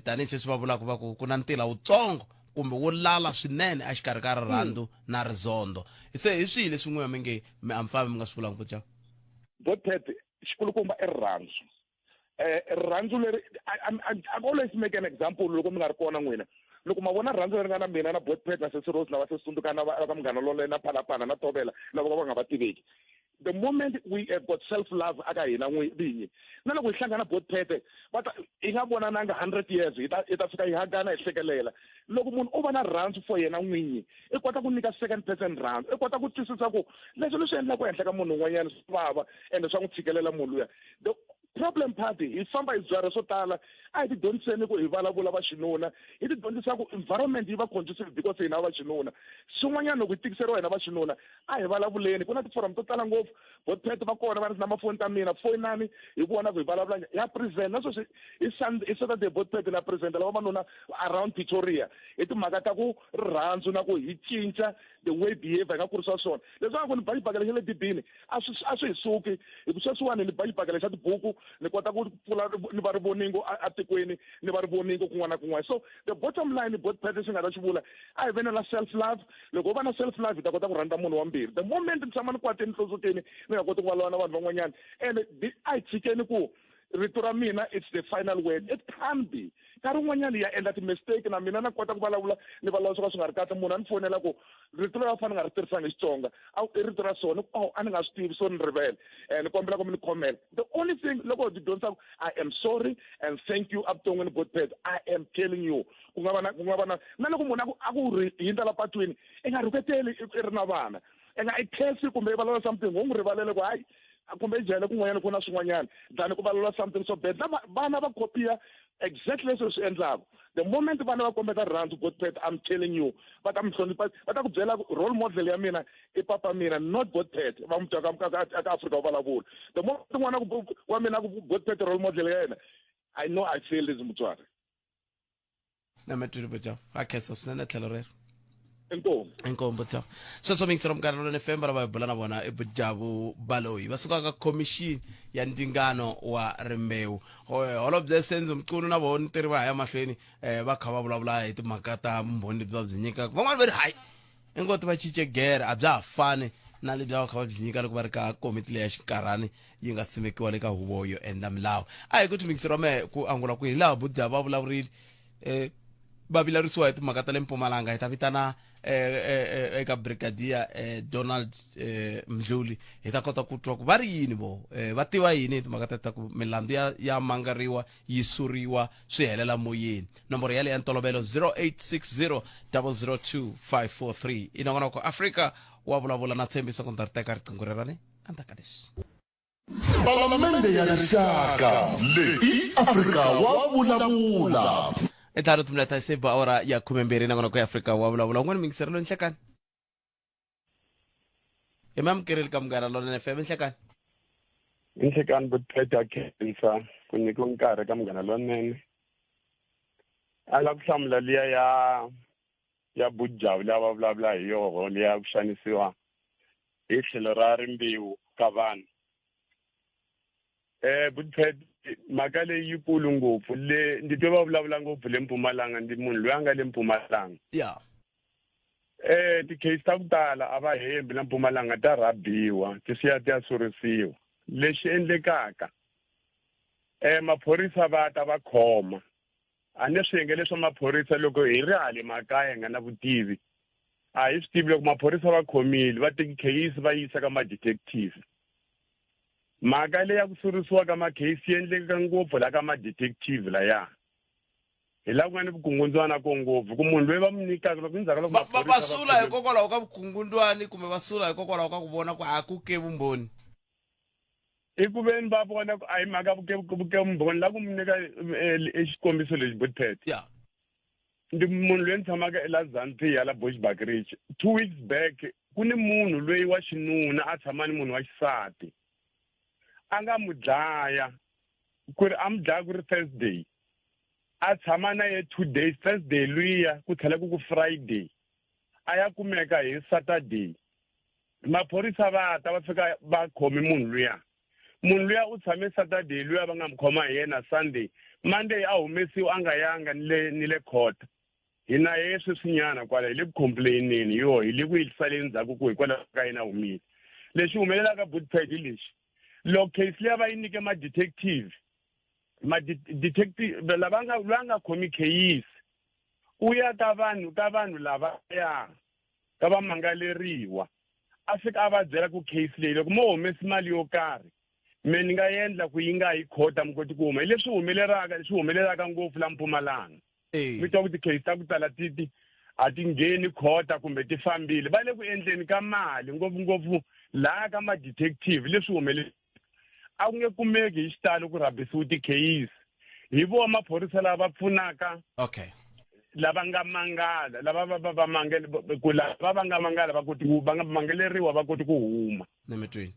tanihi sweswi va vulaka va ku na ntila wutsongo kumbe wo lala swinene a xikarhi ka rirhandzu na rizondo se hi swihi leswi n'wina mi nge mi hamfambi mi nga swi vulangi ku jawu both Pete xikulukumba i rirhandzu leri I always make an example loko mi nga ri kona n'wina loko ma vona rirhandzu leri nga na mina na both Pete na sesi Rose na va sesunduka na va ka munghana loloye na Phalaphala na Thobela lava va nga va tiveki the moment we have got self-love aka hina vinyi na loko hi hlangana both Pete hi nga vonananga 100 years hi ta fika hi hagana hi hlekelela loko munhu o va na rirhandzu for yena n'winyi i kota ku nyika second person rirhandzu i kota ku twisisa ku leswi swi endlaka ehenhla ka munhu un'wanyana swi vava ende swa n'wi tshikelela munhu luya the problem party hi famba hi byarha swo tala a hi ti dyondziseni ku hi vulavula va xinuna hi ti dyondzisa ku environment yi va conducive because hina va xinuna swin'wanyana loko hi tikiseriwa hina va xinuna a hi vulavuleni ku na tiforum to tala ngopfu both Pete va kona va ri na mafoni ta mina foyinani hi vona ku hi vulavula ya present na sweswi hi Saturday both Pete na present lava vanuna around Pretoria hi timhaka ta ku rirhandzu na ku hi cinca the way behavior nga kurisa swona leswaku ni ba xibakele xa le dibini a swi hi suki hi ku sweswiwani ni ba xibakele xa tibuku ni kota ku pfula ni va ri voningo atikweni ni va ri voningo kun'wana na kun'wana so the bottom line both Pete swi nga ta xi vula a hi veni na self love loko u va na self love hi ta kota ku rhandza munhu wambirhi the moment ni tshama ni kwateni nhlosokeni ni nga koti ku vulavula na vanhu van'wanyana and a hi tshikeni ku rito ra mina it's the final word it can be nkarhi wun'wanyana ya endla ti-mistake na mina na kota ku vulavula ni vulavula swo ka swi nga ri kahle munhu a ni fonela ku rito leri a fanele nga ri tirhisanga hi Xitsonga i rito ra so a ni nga swi tivi so ni rivele ni kombela ku mi ni khomela the only thing loko hi dyondzisa ku I am sorry and thank you avuton'wini both Pete I am telling you ku nga va na loko munhu a ku hindza la patwini i nga rhuketeli i ri na vana i nga i khesi kumbe i vulavula something wo n'wi rivalele ku hayi kumbe i jele kun'wanyana ku na swin'wanyana than ku vulavula something so bad vana va copya exactly leswi swi endlaka the moment vana va kombeta rirhandzu both Pete I'm telling you va ta mi hlonipha va ta ku byela role model ya mina i papa mina not both Pete va mu twaka aka Afrika va vulavula the moment n'wana wa mina ku both Pete role model ya yena I know I failed as Mutswari. na metri botjao okay so snana tlhelo rero Enkomo. enkombo tjao so mingisero mkaralo ne FM ra ba bula na bona e bojabo baloi ba suka ka commission ya ndingano wa rimbewu holobye senzo mqunu na bona tirhi va ya mahlweni va kha va vulavula hi timhaka ta mbhoni bya byi nyika van'wana va ri hayi engoti va chiche gere a bya fane na le bya kha va byi nyika loko va ri ka komiti leya xikarhani yi nga simekiwa le ka huvo yo endla milawu a hi ku mingisero me ku angula ku hi laha budya va vulavurile va vilarisiwa hi timhaka ta le Mpumalanga hi ta vitana eka brigadier Donald Mdluli hi ta kota ku twa ku va ri yini vo va tiva yini timhaka ta ku milandzu ya mangariwa yi suriwa swi helela moyeni nomboro ya le ya ntolovelo 0860 002 543 inongonoko Africa wa vulavula na Tshembisa Kundarteka riqingho rerani andaka leswi Palamende ya rixaka leyi Afrika wa vulavula. etaro tumleta seba ahora ya 12 inongonoko ya Africa wa vulavula ngwana mingisero nhlekani emamkereli kamngana lona FM nhlekani Inhlekani buthetha khensa ku nyikiwa nkarhi ka munghana lonene. Ala ku hlamula liya ya bujawu lava vulavula hi yoho liya ku xanisiwa hi tlhelo ra rimbewu ka vanhu. Buthetha mhaka leyi yikulu ngopfu le ndi twe va vulavula ngopfu le Mpumalanga ndi munhu loyi a nga le Mpumalanga. yeah Ti-case ta ku tala a va hembi na Mpumalanga ta rhabiwa ti siya ti ya surisiwa. Lexi endlekaka maphorisa va ta va khoma a ne swiyenge leswa maphorisa loko hi ri hale makaya nga na vutivi a hi swi tivi loko maphorisa va khomile va teki case va yisa ka ma-detective mhaka leyi ya ku surisiwa ka ma-case yi endleka ngopfu la ka ma-detective laya hi la ku nga ni vukungundzwana ko ngopfu ku munhu loyi va mu nyikaka loko endzhaku loko va sula hikokwalaho ka vukungundzwani kumbe va sula hikokwalaho ka ku vona ku a ku ke vumbhoni I ku veni va vona ku a hi mhaka vumbhoni la ku mi nyika xikombiso lexi Buthethe. yeah Ndi munhu loyi ni tshamaka eLazantia la Bushbuckridge 2 weeks back ku ni munhu loyi wa xinuna a tshama ni munhu wa xisati a nga mu dlaya ku ri a mu dlaya ku ri Thursday a tshama na ye 2 days Thursday luya ku tlhela ku Friday a ya kumeka hi Saturday maphorisa va ta va fika va khomi munhu luya u tshame Saturday luya va nga mu khoma hi yena Sunday Monday a humesiwa a nga yanga ni le court hina yeswi swinyana kwala hi le ku complaineni yo hi le ku yisaleni ndzhaku ku hikwalaho ka yena humile lexi humelelaka Buthethe lexi loko case leyi va yi nyike ma-detective lava nga khomi case u ya ka vanhu lavaya ka va mangaleriwa a fika a va byela ku case leyi loko mo humesi mali yo karhi me ni nga endla ku yi nga yi khota mi koti ku huma hi leswi humelelaka ngopfu la Mpumalanga mi twa ku ti-case ta ku tala a ti ngheni khota kumbe ti fambile va le ku endleni ka mali ngopfungopfu laha ka ma-detective leswi humelelaka a ku nge kumeki hi xitalo ku rhabisiwa ti-case hi vo maphorisa lava pfunaka okay lava nga mangala lava va nga mangala va koti ku va nga mangaleriwa va koti ku huma nemetweni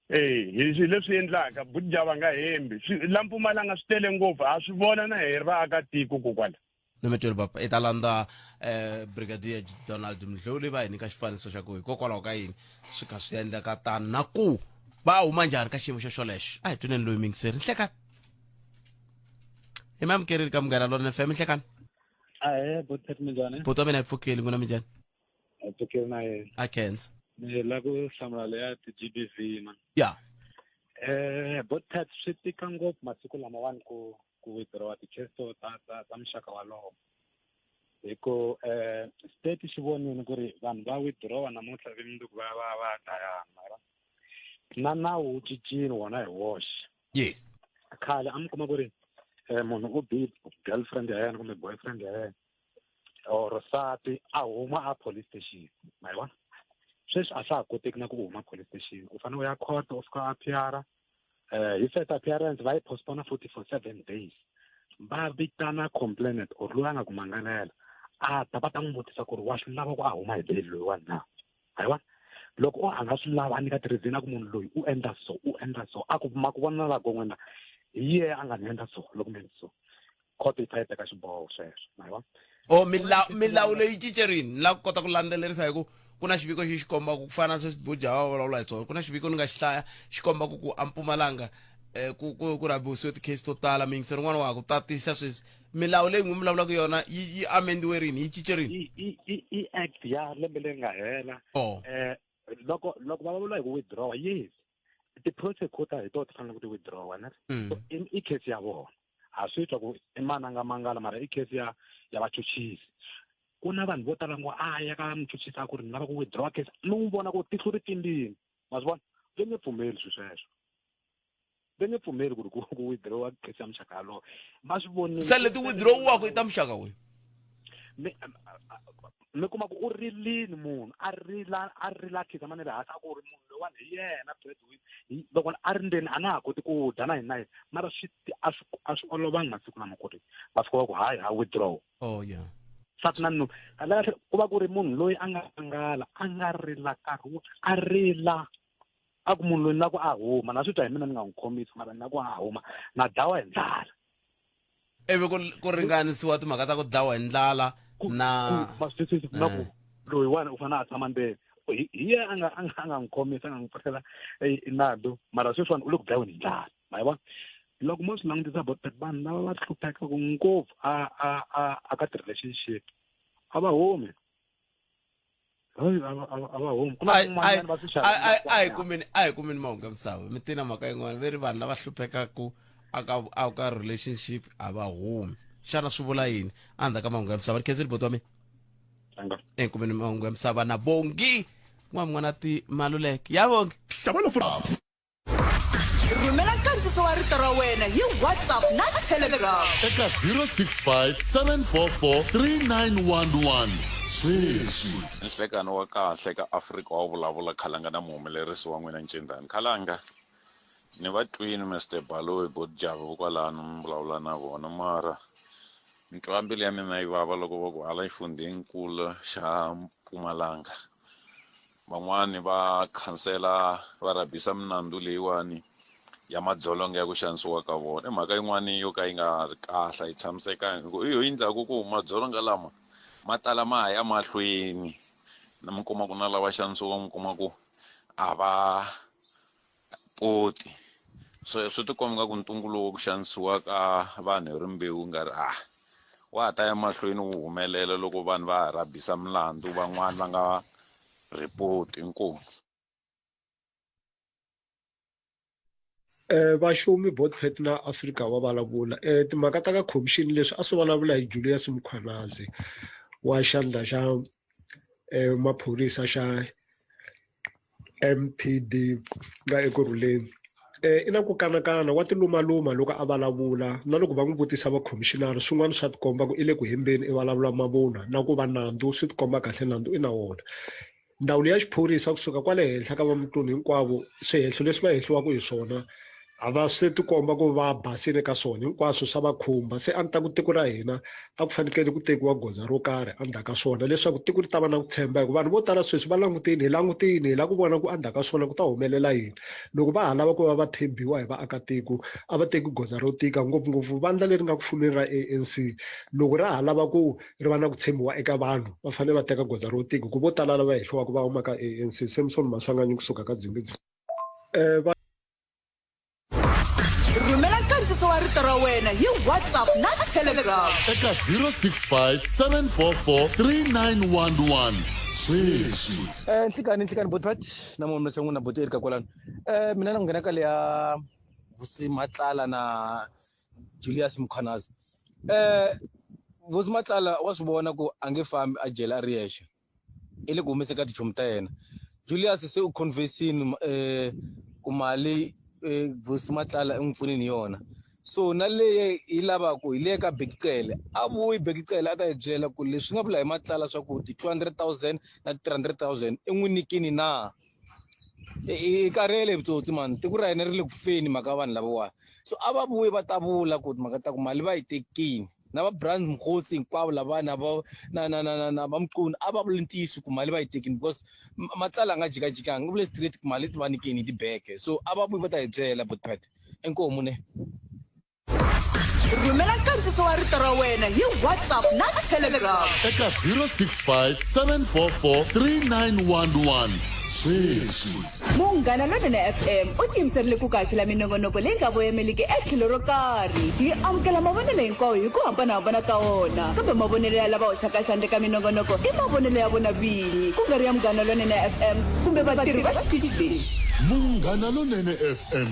hi leswi endlaka budya va nga hembi la Mpumalanga swi tele ngopfu a swi vona na hi vaakatiko kokwala nemetweni baba i ta landza brigadier Donald Mdluli va hi nyika xifaniso xa ku hikokwalaho ka yini swi kha swi endleka tani na ku va huma njhani ka xiyimo xolexo a hi twineni loyi mingiseri nhlekani i mamkereli ka munghana lona FM nhlekani Buthethe minjhani? buto mina hi pfukeli n'wina minjhani Pfukeli na yena. a khensa Ni la ku hlamula leya ti-GBV man. ya Buthethe swi tika ngopfu masiku lamawani ku withdraw ti-case ta muxaka walowo hi ku state xi vonile ku ri vanhu va withdraw namuntlha vimundzuku va dlaya mara na nawu wu cincile wona hi woxe yes khale a mi kuma ku ri munhu u beat girlfriend ya yena kumbe boyfriend ya yena or nsati a huma a police station ma yi vona sweswi a swa ha koteki na ku huma police station u fanele u ya court u fika appear hi first appearance va yi postpone futhi for 7 days va vitana complainant or loyi a nga ku mangalela a ta va ta n'wi vutisa ku ri wa swi lava ku a huma hi beli loyiwani na ma yi vona loko a nga swi lava a nyika ti-reason a ku munhu loyi u endla so a ku ma ku vona la ku n'wina hi ye a nga ni endla so loko mi so khoto yi ta yi teka xiboho sweswo ma vona o milawu leyi cincerini la ku kota ku landzelerisa hi ku ku na xiviko xi komba ku fana sweswi Bojaha va vulavula hi swona ku na xiviko ni nga xi hlaya xi komba ku eMpumalanga ku rabisiwe ti-case to tala mingisi rin'wana wa ku tatisa sweswi milawu leyi n'wi mi vulavulaka yona yi amendiwe rini yi cincerini i act ya lembe leri nga hela loko va vulavula hi ku withdraw yes ti-prosecutor hi tona ti fanele ku ti withdraw na so i case ya vona a swi twa ku i mananga mangala mara i case ya vachuchisi ku na vanhu vo tala ngo ya ka muchuchisi a ku ri ni lava ku withdraw case ni n'wi vona ku tihlo ri timbini ma swi vona ve nge pfumeli sweswo ve nge pfumeli ku ri ku withdraw case ya muxaka yalowo ma swi vonile se leti withdrawiwaka i ta muxaka we mi kuma ku u rilini munhu a rila khiza mani ri hansi a ku ri munhu loyiwani hi yena loko a ri ndzeni a na ha koti ku dya na hina na yena mara a swi olovangi masiku lama ku ri va fika va ku hayi ha withdraw sati na nu ku va ku ri munhu loyi a nga angala a nga rila nkarhi a rila a ku munhu loyi na ku a huma na swi twa hi mina ni nga n'wi khomisi mara na ku a huma na dlawa hi ndlala ivi ku ringanisiwa timhaka ta ku dlawa hi ndlala na ku loyiwani u fanele a tshama ndzeni hi ye a nga n'wi khomisa a nga n'wi pfuxela nandzu mara sweswiwani u le ku dlaweni hi ndlala ma yi vona loko mo swi langutisa vanhu lava va hluphekaku ngopfu a ka ti-relationship a va humi a va humi a hi kumeni mahungu ya misava mi tina mhaka yin'wana ve ri vanhu lava hluphekaku a ka relationship a va humi xana swi vula yini endzhaku ka mahungu ya misava ni khenseli boti wa mina kumeni mahungu ya misava na Bongi n'wana ti Maluleke ya Bongi rhumela nkandziso wa rito ra wena hi WhatsApp na Telegram eka 065 744 3911 sweswi nhlekano wa kahle ka Afrika wa vulavula Khalanga na muhumelerisi wa n'wina Ncindani Khalanga ni va twini Mr Baloyi Bojaha kwalano mi vulavula na vona mara ntwa mbilu ya mina yi vava loko va ku hala xifundzenkulu xa Mpumalanga van'wani va khansela va rabisa minandzu leyiwani ya madzolonga ya ku xanisiwa ka vona i mhaka yin'wani yo ka yi nga ri kahle yi tshamisekangi hi yo endlaku ku madzolonga lama ma tala ma ya mahlweni na mi kuma ku na lava xanisiwa mi kuma ku a va poti so swi tikomba ku ntungu lowu ku xanisiwa ka vanhu hi rimbewu nga ri wa ta ya mahlweni wu humelela loko vanhu va rabisa milandzu van'wani va nga report inkomu vaxumi Botpet na Afrika wa vulavula timhaka ta ka commission leswi a swi vulavula hi Julius Mkhwanazi wa xandla xa maphorisa xa MPD nga ekurhuleni i na ku kanakana wa tilumaluma loko a vulavula na loko va n'wi vutisa va commissioner swin'wana swa tikomba ku i le ku hembeni i vulavula mavunwa na ku va nandzu swi tikomba kahle nandzu i na wona ndhawu ya xiphorisa kusuka kwale henhla ka vamutuni hinkwavo swihehlo leswi va hehliwaka hi swona a va se tikomba ku va basile ka swona hinkwaswo swa va khumba se a ni ta ku tiko ra hina a ku fanekele ku tekiwa goza ro karhi endzhaku ka swona leswaku tiko ri ta va na ku tshemba hikuva vanhu vo tala sweswi va langutini hi la ku vona ku endzhaku ka swona ku ta humelela yini loko va ha lava ku va va tshembiwa hi vaakatiko a va teki goza ro tika ngopfungopfu vandla leri nga ku fumeni ra ANC loko ra ha lava ku ri va na ku tshembiwa eka vanhu va fanele va teka goza ro tika ku vo tala lava hehliwaka va huma ka ANC Samson Maswanganyi kusuka ka Dzingidzi rhumela nkandziso wa rito ra wena hi WhatsApp na Telegram eka 065 744 3911 sweswi nhlikani Botpet na muhumelerisi n'wina Boti Erika kwalano mina na nghena ka leya Vusi Matlala na Julius Mkhwanazi Vusi Matlala wa swi vona ku a nge fambi a jele a ri yexe i le ku humeseka tichomi ta yena Julius se u confessini ku mali Vusi Matlala n'wi pfuneni yona so na leye hi lavaku hi le ka Bekicele a vuyi Bekicele a ta hi byela ku leswi nga vula hi Matlala swa ku 200,000 na 300,000 i n'wi nikini na i karele vutsotsi man tiko ra hina ri le ku feni mhaka vanhu lavawani so a va vuyi va ta vula ku mhaka ta ku mali va yi tekini na va Brand Mkhosi hinkwavo lavana va na va Mqunu a va vula ntiyiso ku mali va yi tekini because Matlala a nga jikajikangi u vule straight ku mali ti va nikini hi tibeke so a va vuyi va ta hi byela Botpet enkomu ne rhumela nkandziso wa rito ra wena hi WhatsApp na Telegram eka 065 744 3911 sweswi Munghana Lonene FM u tiyimiserile ku kaxela minongonoko leyi nga voyameliki etlhelo ro karhi hi amukela mavonelo hinkwawo hi ku hambanahambana ka wona kambe mavonelo ya lava hoxaka xandla ka minongonoko i mavonelo ya vona vinyi ku nga ri ya Munghana Lonene FM kumbe vatirhi va xitichi lexi. Munghana Lonene FM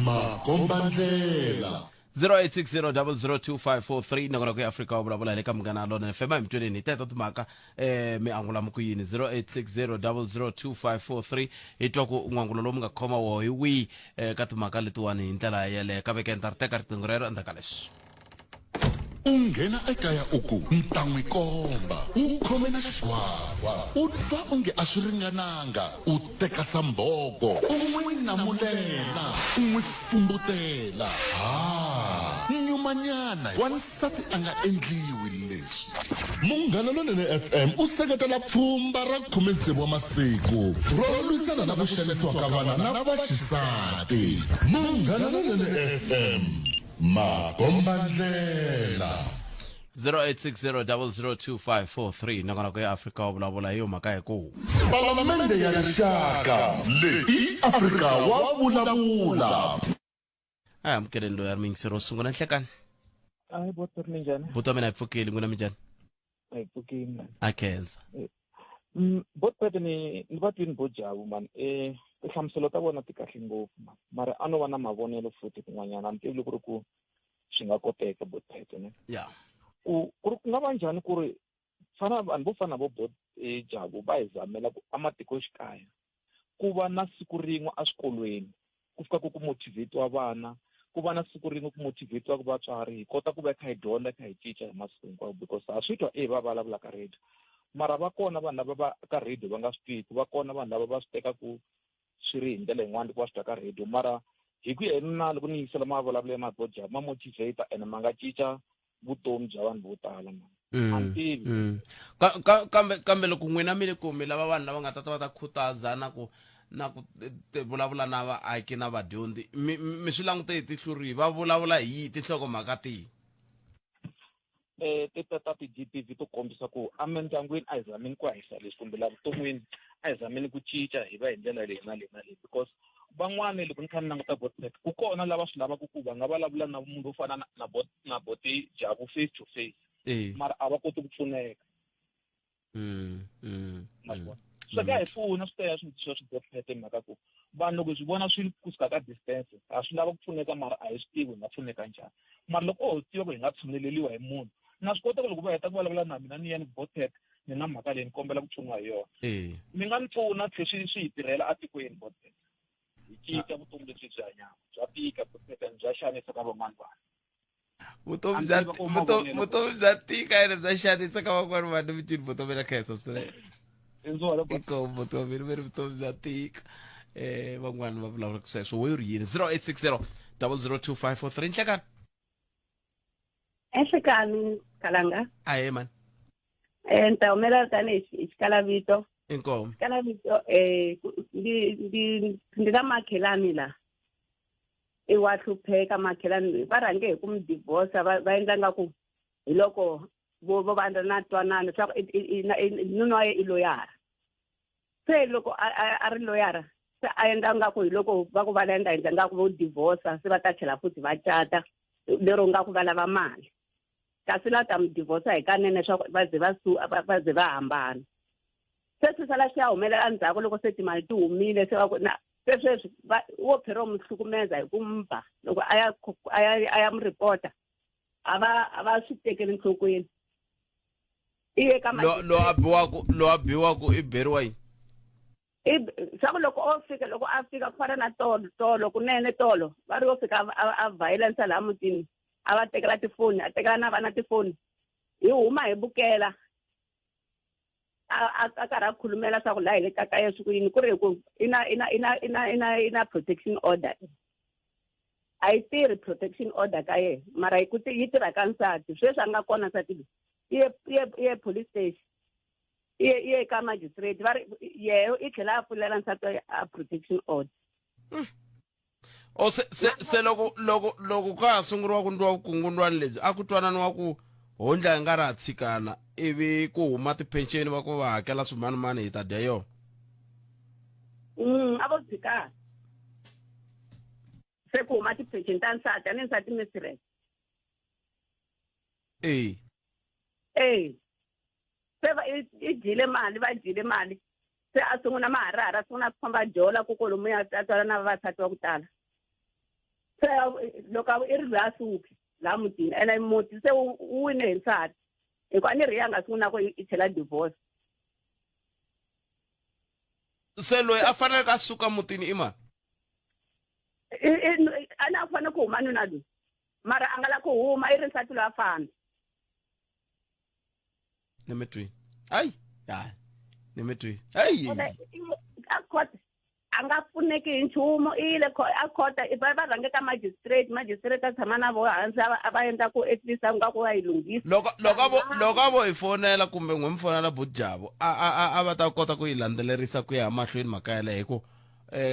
makombandlela 0860002543 nongonoko ya Afrika wa vulavula le ka Munghana Lonene FM emtweni teto timhaka mi angula mu ku yini 0860002543 itwa ku n'wangulo lowu nga khoma wo hi wi ka timhaka letiwani hi ndlela yele ka veke ntarteka riqingho rero endzhaku leswi unghena ekaya uku nta n'wi komba u khome na xigwagwa u twa onge a swi ringananga u teka samboko u n'wi namulela u n'wi fumbutela nyumanyana wansati a nga endliwi leswi Munghana Lonene FM u seketela pfhumba ra 16 wa masiku ro lwisana na vuxanisiwa ka vana na vaxisati Munghana Lonene FM makombandlela 0860002543 nongonoko ya Afrika wa vulavula hi mhaka ya ku Palamende ya rixaka leyi Afrika wa vulavula amukeleni loyi a ri mingisiro sungula nhlekani Ai boto ri njhani? buto mina hi pfukeli n'wina minjhani Ai pfukini. a khensa Boto ni va twini bojavu man tihlamuselo ta vona ti kahle ngopfu man mara a no va na mavonelo futhi kun'wanyana mi tivi loko ri ku swi nga koteka boto ne ya ku nga va njhani ku ri fana vanhu vo fana vo javu va hi zamela ku amatikoxikaya ku va na siku rin'we eswikolweni ku fika ku motivate vana ku va na siku rin'we ku motivate ku vatswari hi kota ku va kha hi dyondza kha hi cinca hi masiku hinkwawo because a swi twa va vulavula ka radio mara va kona vanhu lava va ka radio va nga swi tivi va kona vanhu lava va swi teka ku swi ri hi ndlela yin'wana ku va swi twa ka radio mara hi ku ya na loko ni yisela mavulavula ya maboja ma motivate and ma nga cinca vutomi bya vanhu vo tala kambe loko n'wina mi le ku mi lava vanhu lava nga ta va ta khutaza na ku vulavula na vaaki na vadyondzi mi swi langute hi tinhluri va vulavula hi tinhlokomhaka tihi ta ti-GBV to kombisa ku emindyangwini a hi zameni ku hahisa leswi kumbe laha vuton'wini a hi zameni ku cinca hi va hi ndlela leyi na leyi na leyi because van'wani loko ni kha ni languta botet ku kona lava swi lavaka ku va nga vulavula na munhu wo fana na boti javu face to face mara a va koti ku pfuneka swi nga hi pfuna swi taya swivutiso swi botet hi mhaka ku vanhu loko swi vona swi kusuka ka distance a swi lava ku pfuneka mara a hi swi tivi hi nga pfuneka njhani mara loko ho tiva ku hi nga tshuneleliwa hi munhu na swi kota ku loko va heta ku vulavula na mina ni ya ni botet ni na mhaka leyi ni kombela ku pfuniwa hi yona mi nga ni pfuna tlhe swi hi tirhela atikweni botet hi cinca vutomi lebyi byi hanyaka bya tika botet bya xanisa ka van'wani vanhu vutomi bya tika ene bya xanisa ka van'wani vanhu mitwini vutomi na khensa swinene vutomi bya tika van'wani va vulavula ku sweswo wo ri yini 0860002543 nhlekani Ehlekani Kalanga aye man ni ta humela tanihi xikalavito inkomo xikalavito ndi ka makhelani la i wa hlupheka makhelani va rhange hi ku mi divorce va endla nga ku hi loko vo vandla na twanana swa nuna wa ye i loyara se loko a ri loyara se a endla nga ku hi loko va ku va endla nga ku vo divorce se va ta tlhela futhi va cata lero nga ku va lava mali kasi la ta mi divorce hi kanene swa va ze va hambana se swi sala swi ya humelela ndzhaku loko se timali ti humile se va ku na sweswi wo phero mi hlukumeza hi ku mba loko a ya mi reporta a va swi tekeli nhlokweni iye ka lo abiwaku i beriwa yini swa ku loko a fika ku fana na tolo kunene tolo va ri yo fika a violence laha mutini a va tekela tifoni a tekela na vana tifoni hi huma hi bukela a karhi a khulumela swa ku laha hi le kaka ye swi ku yini ku ri hi ku ina protection order a yi tirhi protection order ka ye mara yi tirha ka nsati sweswi a nga kona nsati iye police station iye ka magistrate va ri yeyo i tlhela a pfulela nsati a protection order o se loko ka sunguriwa ku ndwa vukungundzwani lebyi a ku twananiwa ku hondla hi nga ri tshikana ivi ku huma tipensheni va ku va hakela swimanimani hi ta dya yona a vo tshikana se ku huma tipensheni ta nsati a ni nsati mistress se i dyile mali va dyile mali se a sungula maharara a sungula ku famba jola ku kolomu ya tswala na vavasati va ku tala se loko i ri la suki la mutini ene muti se u wine hi nsati hikuva ni ri yanga sungula ku i chela divorce se loyi a faneleke a suka mutini i mani a na fanele ku huma nuna loyi mara a nga la ku huma i ri nsati loyi a fana ni mi twi hayi ni mi twi hayi a kota a nga pfuneki hi nchumu ile a kota va rhange ka magistrate a tshama na vo hansi a va endla ku at least a nga ku va yi lunghisa loko a vo hi fonela kumbe n'we mi fonela Bujabo a va ta kota ku yi landzelerisa ku ya mahlweni mhaka yaleyo hi ku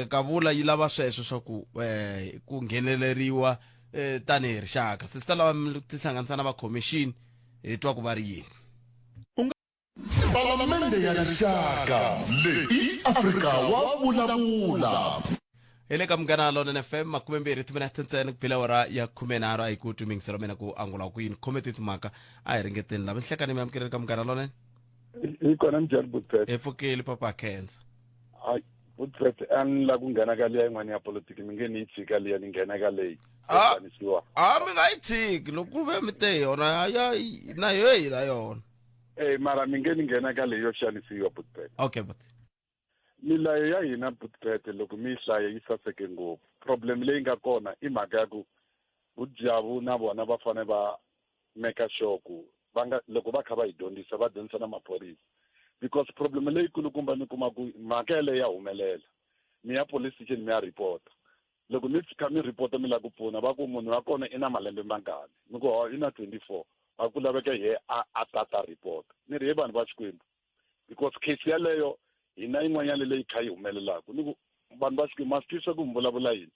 kavula yi lava sweswo swa ku ngheneleriwa tanihi rixaka se swi ta lava tihlanganisa na va commission hi twa ku va ri yini Palamende ya rixaka leyi Afrika wa vulavula ele ka Munghana Lonene FM 20 timinete ntsena ku phela wara ya 13 a hi ku tumingisela mina ku angula ku yini comment timhaka a hi ringeteni lava nhlekani mi amukele ka Munghana Lonene hi kona njhani Butpet efukeli papa Kenza ay Butpet an la ku nghena ka liya yin'wana ya politiki mi nge ni tshika liya ni nghena ka leyi mi nga yi tshiki loko ku ve mi te yona na yoyi na yona mara mi nge ni nghena ka leyi yo xanisiwa Butpet okay but milayo ya hina Butpet loko mi hlaya yi saseke ngopfu problem leyi nga kona i mhaka ya ku Bujabo na vona va fane va make sure ku loko va kha va hi dyondzisa va dyondzisa na maphorisa because problem leyi kulukumba ni kuma ku mhaka yaleyo ya humelela mi ya police station mi ya report loko mi fika mi report mi la ku pfuna va ku munhu wa kona i na malembe mangani mi ku i na 24 a ku laveka ye a tata report ni ri vanhu va Xikwembu because case yaleyo hina yin'wanyana leyi kha yi humelelaka ni ku vanhu va Xikwembu ma swi twisisa ku vulavula yini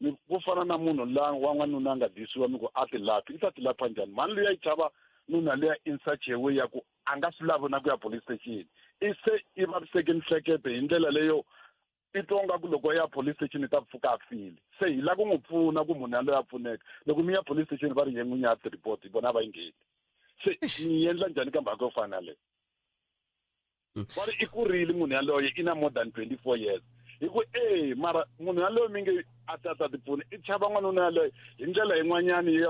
ni ku fana na munhu la wan'wanuna nga disiwa mi ku a ti laphi i ta ti lapha njhani mani loyi a yi chava nuna leya in such a way ya ku a nga swi lavi na ku ya police station i se i vaviseke mihleketo hi ndlela leyo i tonga ku loko ya police station i ta pfuka a file se hi la ku n'wi pfuna ku munhu yaloyo a pfuneka loko mi ya police station va ri ye n'winyi ya report hi vona va yi ngheni se mi endla njhani ka mhaka yo fana na leyo va ri i kurile munhu yaloyo i na more than 24 years hi ku mara munhu yaloyo mi nge a ta ti pfuna i chava n'wanuna yaloyo hi ndlela yin'wanyani ya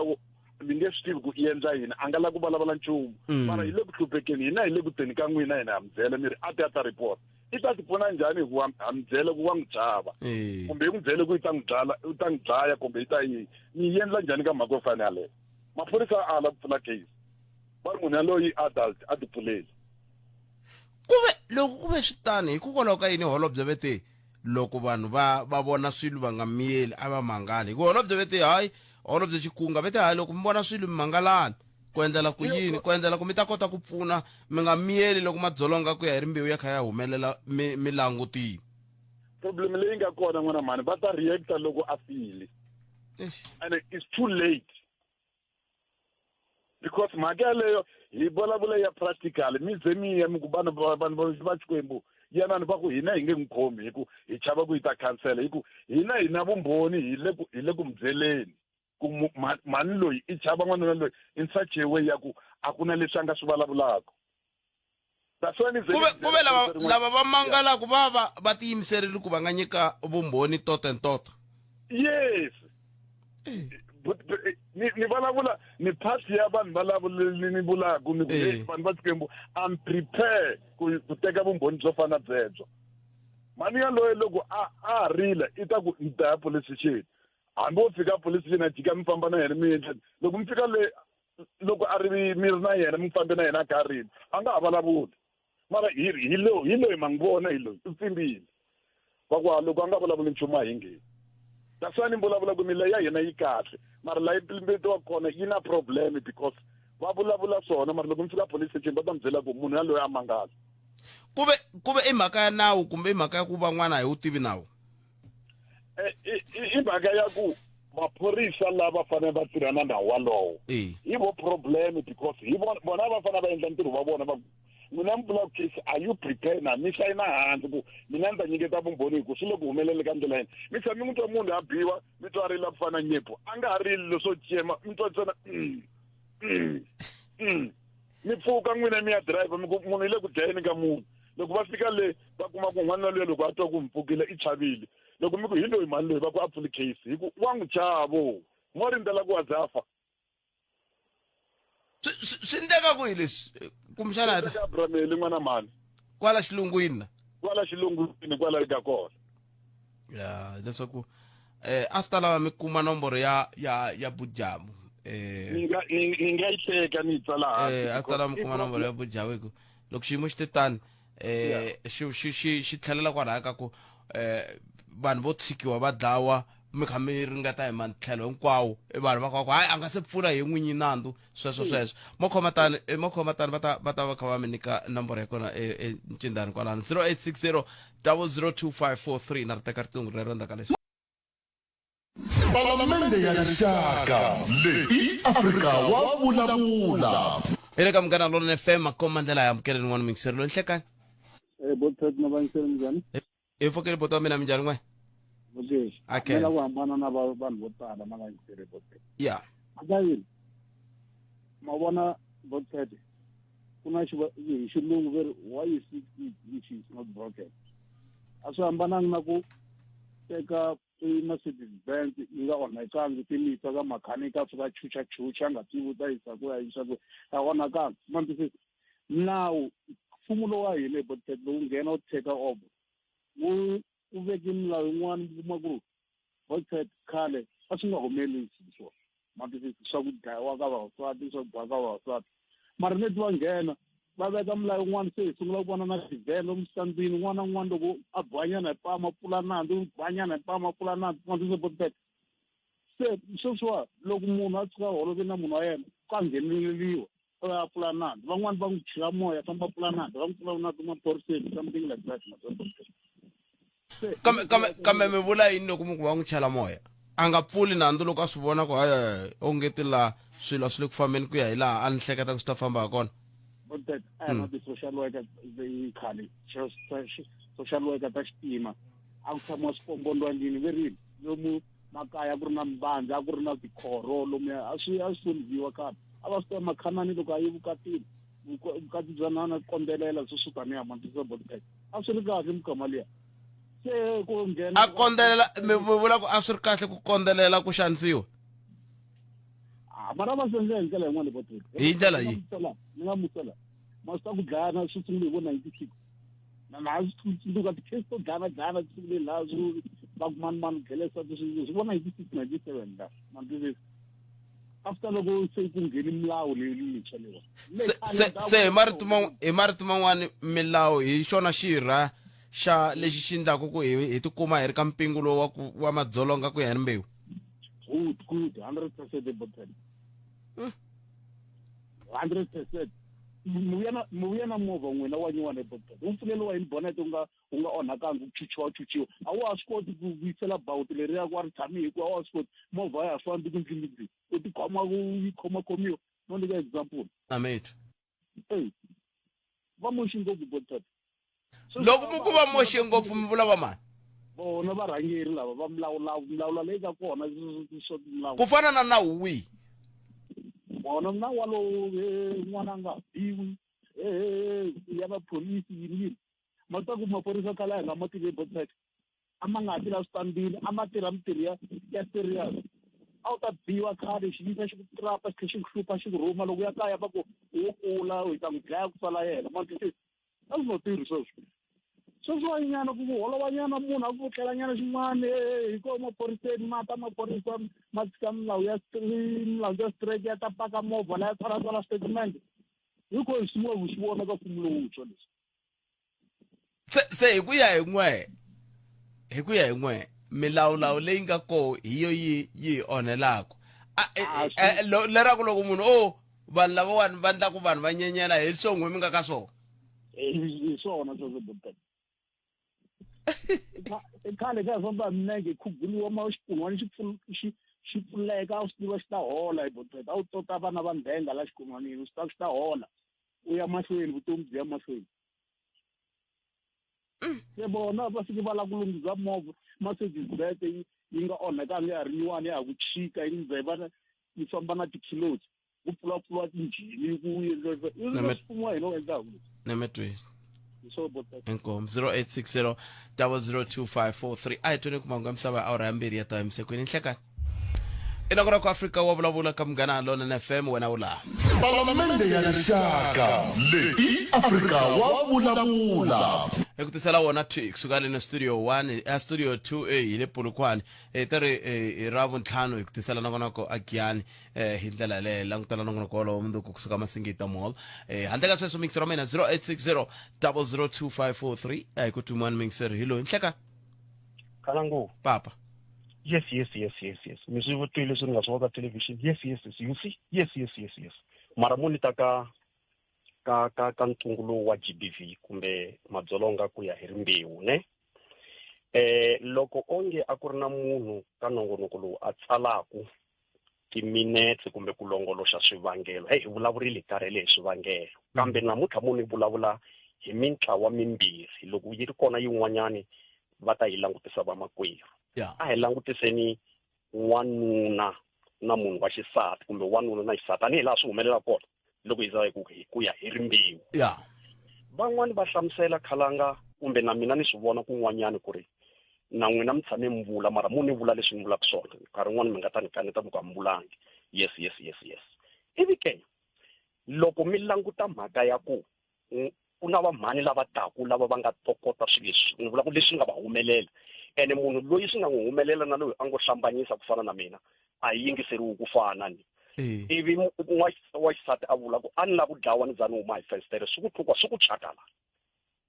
mi nge swi tivi ku i endla yini a nga la ku vulavula nchumu mara hi le ku hluphekeni hina hi le ku teni ka n'wina hina ha mi byela mi ri a ta report i ta ti pfuna njhani hi ku ha mi byela ku wa n'wi chava kumbe hi n'wi byele ku i ta n'wi dlaya kumbe i ta yini mi yi endla njhani ka mhaka yo fana yaleyo maphorisa a ala ku pfula case va ri munhu yaloyi adult a ti pfuleli loko ku ve swi tani hikokwalaho ka yini holobye vete loko vanhu va vona swilo va nga miyeli a va mangali hi ku holobye vete hayi holobye Xikunga vete hayi loko mi vona swilo mi mangalani ku endlela ku yini ku endlela ku mi ta kota ku pfuna mi nga miyeli loko madzolonga ku ya hi rimbewu ya kha ya humelela mi langutini problem leyi nga kona n'wana mani va ta reacta loko a file and it's too late because mhaka yaleyo hi vulavula ya practical mi ze mi ya mi ku vanhu va Xikwembu yanani va ku hina hi nge n'wi khomi hi ku hi chava ku yi ta cancela hi ku hina vumbhoni hi le ku mi byeleni ku mani loyi i chava n'wanuna loyi in such a way ya ku a ku na leswi a nga swi vulavulaka kuve lava va mangalaka va tiyimiserile ku va nga nyika vumbhoni toto and toto yes ni vulavula ni party ya vanhu vulavuleli ni vulaku ni ku vanhu va Xikwembu I'm prepared ku teka vumbhoni byo fana byebyo mani yaloyo loko a rila i ta ku ni ta ya police station hambi wo fika police station a jika mi famba na yena mi endleni loko mi fika loko a ri mi ri na yena mi fambe na yena a kha a rila a nga ha vulavuli mara hi loyi ma ngi vona hi loyi i pfimbile va ku loko a nga vulavuli nchumu a hi ngheni that's why ni vulavula ku milayo ya hina yi kahle mara laha implementetiwa kona yi na problem because va vulavula swona mara loko mi fika police station va ta mi byela ku munhu yaloyo a mangala kuve i mhaka ya nawu kumbe i mhaka ya ku van'wana hi wu tivi nawu i mhaka ya ku maphorisa lava fanele va tirhana na walowo hi vo problem because hi bona va fanele va endla ntirho wa vona va mina mbula case are you prepared na mi sayina hansi ku mina ndza nyiketa vumbhoni ku swi le ku humelele ka ndlela yini mi tshami mi twa munhu a biwa mi twa rila ku fana nyepo a nga ha rili leswo cema mi twa ntsena mi pfuka n'wina mi ya driver munhu hi le ku dlayeni ka munhu loko va fika le va kuma ku n'wana loyi loko a twa ku mi pfukile i chavile loko mi ku hi loyi mali loyi va ku apfuli case hi ku wa n'wi chavo mo rindzela ku adzafa swi ndeka ku hi leswi kumxana ka Brameli n'wana mani kwala xilungwini kwala eka kona ya leswaku a swi ta lava mi kuma nomboro ya Bujamu ni nga yi teka ni yi tsala hansi a swi ta lava mi kuma nomboro ya Bujamu hi ku loko xiyimo xi te tani xi tlhelela kwalaya ka ku vanhu vo tshikiwa va dlawa mi kha mi ringeta hi matlhelo hinkwawo vanhu va kwaku hayi a nga se pfula hi n'winyi nandzu sweswo mo khoma tani va ta va kha va mi nyika nomboro ya kona ncindani kwalano 0860 002543 na ri teka ritungu rero ndzaka leswi palamende ya rixaka leyi Afrika wa vulavula eka ka Munghana Lonene FM akoma ndlela ya amukele n'wana mingiseri lo nhlekani botshat na vaniseri njhani i fokele boto wa mina minjhani n'we okay mela ku hambana na vanhu vo tala na vaniseri botshat ya akayini ma vona botshat kuna hi xilungu veri why is it which is not broken a swi hambananga na ku teka Mercedes Benz yi nga onhakangi timisa ka makhanika suka chucha nga tivi ta yisa ku ya yisa ku a vonakanga mantisi nawu mfumo lowu wa hile botshat lowu nghena u take over u veki milawu yin'wana kuma ku botshat khale a swi nga humelisi swona mantisi swa ku dlayiwa ka vavasati swa ku dlayiwa ka vavasati mara leti va nghena va veka milawu yin'wana se hi sungula ku vona na tivhelo emisandwini n'wana na n'wana loko a banyana hi pama pfula nandzu banyana hi pama pfula nandzu mantisi botshat se sweswiwa loko munhu a tshuka holove na munhu wa yena ka ngheneleliwa a pfula nandzu van'wani va n'wi chila moya famba pfula nandzu va n'wi pfula nandzu maphoriseni something like that kambe mi vula yini loko munhu va n'wi chela moya a nga pfuli nandzu loko a swi vona ku hayi ongeti laha swilo swi le ku fambeni ku ya hi laha a ni hleketa ku swi ta famba ha kona botshat a na ti-social worker khale social worker ta xitima a ku tshamiwa swipombondwanini verini lomu makaya ku ri na mbandza a ku ri na tikhoro lomuya a swi sondziwa khale a va swi tiva makhanani loko a yi vukatini vukati bya nana kondelela swi taniya mantisa botshat a swi ri kahle mukama liya se ku nghena a kondelela mi vula ku a swi ri kahle ku kondelela ku xanisiwa mara va senze hi ndlela yin'wana botshat hi ndlela yihi ni nga musela masita ku dlayana swi sungule hi vo 96 na swi tsundzuka ti-case to dlayana ti sungule laha swi va ku mani gelesa swi vo 96 97 la mantisi after loko se ku ngheni milawu leyi chalewa se hi marito man'wani milawu hi xona xirha xa lexi xi ndlaku ku hi tikuma hi ri ka mpingu lowu wa madzolonga ku ya ni mbewu good 100% botshat 100% muvuya na movha n'wina wa nyuwana botshat u pfuleliwa hi bonnet u nga onhakangi u chuchiwa a wa swi koti ku vuyisela bawuti leriya ku a ri tshami hi ku a wa swi koti movha ya fambi ku ndlingindzi u tikhoma yi khomakomiwa no nyika example ametu va moxi ngopfu botshat loko mi ku va moxe ngopfu mi vula va mani vona varhangeri lava va milawula leyi nga kona swo milawu ku fana na nawu wihi bona na walowo n'wana nga biwi ya mapolisi yini mata ku maphorisa khale a nga ma tivi botshat a ma nga tirha switandini a ma tirha mitirho ya serious a wu ta biwa khale xiyisa xi ku trapa xi tlhe xi ku hlupha xi ku rhuma loko ya kaya va ku wo kula hi ta n'wi dlaya ku sala yena mantisi a swi nga tirhi sweswo sweswiwanyana ku holovanyana munhu a ku vutlelanyana xin'wana hi ko maphoriseni mata maphorisa ma tshika milawu ya strike ya ta paka movha la ya tsala statement hi ko hi swi vona ka mfumo lowuntshwa leswi se hi ku ya hi n'we milawulawu leyi nga koho hi yo yi onhelaka leraku loko munhu vanhu lavawani va ndlaku vanhu va nyenyela hi swon'we mi nga ka swona hi swona sweswo botshat khale ka famba minenge khuguriwa maxikun'wana xi pfuleka a swi tiva xi ta hola hi botseta a wu tota vana va ndhenga la xikun'wanini swi ta hola u ya mahlweni vutomi byi ya mahlweni se bona va fike va lava ku lunghisa movha Mercedes-Benz yi nga onhakanga ya ha ri yin'wana ya ha ku chika yi ndzeva yi famba na tikiloti ku pfulapfula tinjini ku endla swifumo wa hina wu endlaku nemetwe Enkom 0860 002543 a hi tweni ku mangu misava awura ya mbirhi ya ta emsekweni nhlekani inakura ku Afrika wa vulavula ka Munghana Lonene FM wena ula Palamende ya rixaka leyi Afrika wa vulavula ekutisela wona tweet kusuka le studio 1 studio 2A ile Polokwane tari ravu ntlhanu ekutisela nakonako agiani hi ndlela le langutela nakonako lo munduku kusuka Masingita Mall handle ka sweswo mixer mina 0860 002543 kutumani mixer hilo nhleka Kalangu papa yes mi swi vutile swi nga swo ka television yes you see yes mara monita ka ntungulu wa GBV kumbe madzolonga ku ya hi rimbewu ne loko onge a ku ri na munhu ka nongonoko lowu a tsalaku timinetse kumbe ku longoloxa swivangelo hi vulavurile karele hi swivangelo kambe namuntlha munhu vulavula hi mintlawa mimbirhi loko yi ri kona yin'wanyani va ta yi langutisa va makwerhu a hi langutiseni wanuna na munhu wa xisati kumbe wanuna na xisati tanihi laha swi humelela kona loko hi za ku ya hi rimbewu van'wani va hlamusela khalanga kumbe na mina ni swi vona kun'wanyani ku ri na n'wina mi tshame mvula mara munhu vula leswi ni vulaka swona nkarhi wun'wana mi nga ta ni kaneta mi ka mvulangi yes ivi ke loko mi languta mhaka ya ku ku na vamhani lava taku lava va nga tokota swilo leswi ni vula ku leswi nga va humelela ene munhu loyi swi nga n'wi humelela na loyi a ngo hlambanyisa ku fana na mina a yi yingiseriwi ku fana ni ivi wa xisati a vula ku a ni lava ku dlawa ni za ni huma hi fenstere swi ku tlukwa swi ku chakala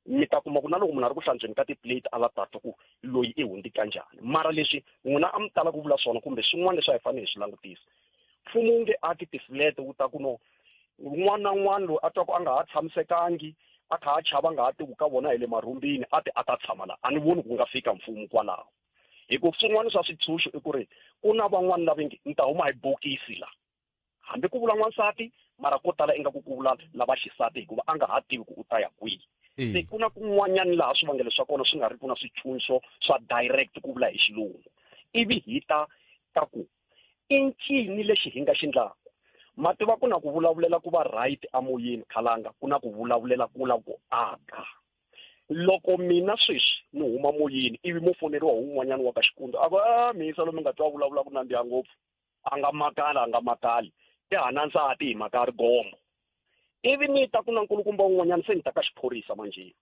mi ta kuma ku na loko munhu a ri ku hlantsweni ka tiplate a la tata ku loyi i hundika njhani mara leswi n'wina a mi tala ku vula swona kumbe swin'wana leswi a hi fanele hi swi langutisa mfumo wu nge aki tiflete wu ta ku no n'wana na n'wana loyi a twa ku a nga ha tshamisekangi a kha a chava nga ha tiku ka vona hi le marhumbini a ta tshama la a ni voni ku nga fika mfumo kwalaho hikuva swin'wana swa switshunxo i ku ri ku na van'wana lava ni ta huma hi bokisi la hambi ku vula n'wansati mara ko tala ingaku ku vula lava xisati hikuva a nga ha tivi ku u ta ya kwihi se ku na kun'wanyani laha swivangelo swa kona swi nga ri ku na switshunxo swa direct ku vula hi xilungu ivi hi ta ka ku i ncini lexi hi nga xi ndlaku mativa ku na ku vulavulela ku va right amoyeni khalanga ku na ku vulavulela ku la ku aka loko mina sweswi ni huma moyeni ivi mo foneriwa un'wanyana wa ka xikundza a va misa lomu nga twa vulavula ku nandziha ngopfu a nga makali ti hana nsati hi maka rigombo ivi ni ta ku na nkulukumba un'wanyana se ni ta ka xiphorisa manjeni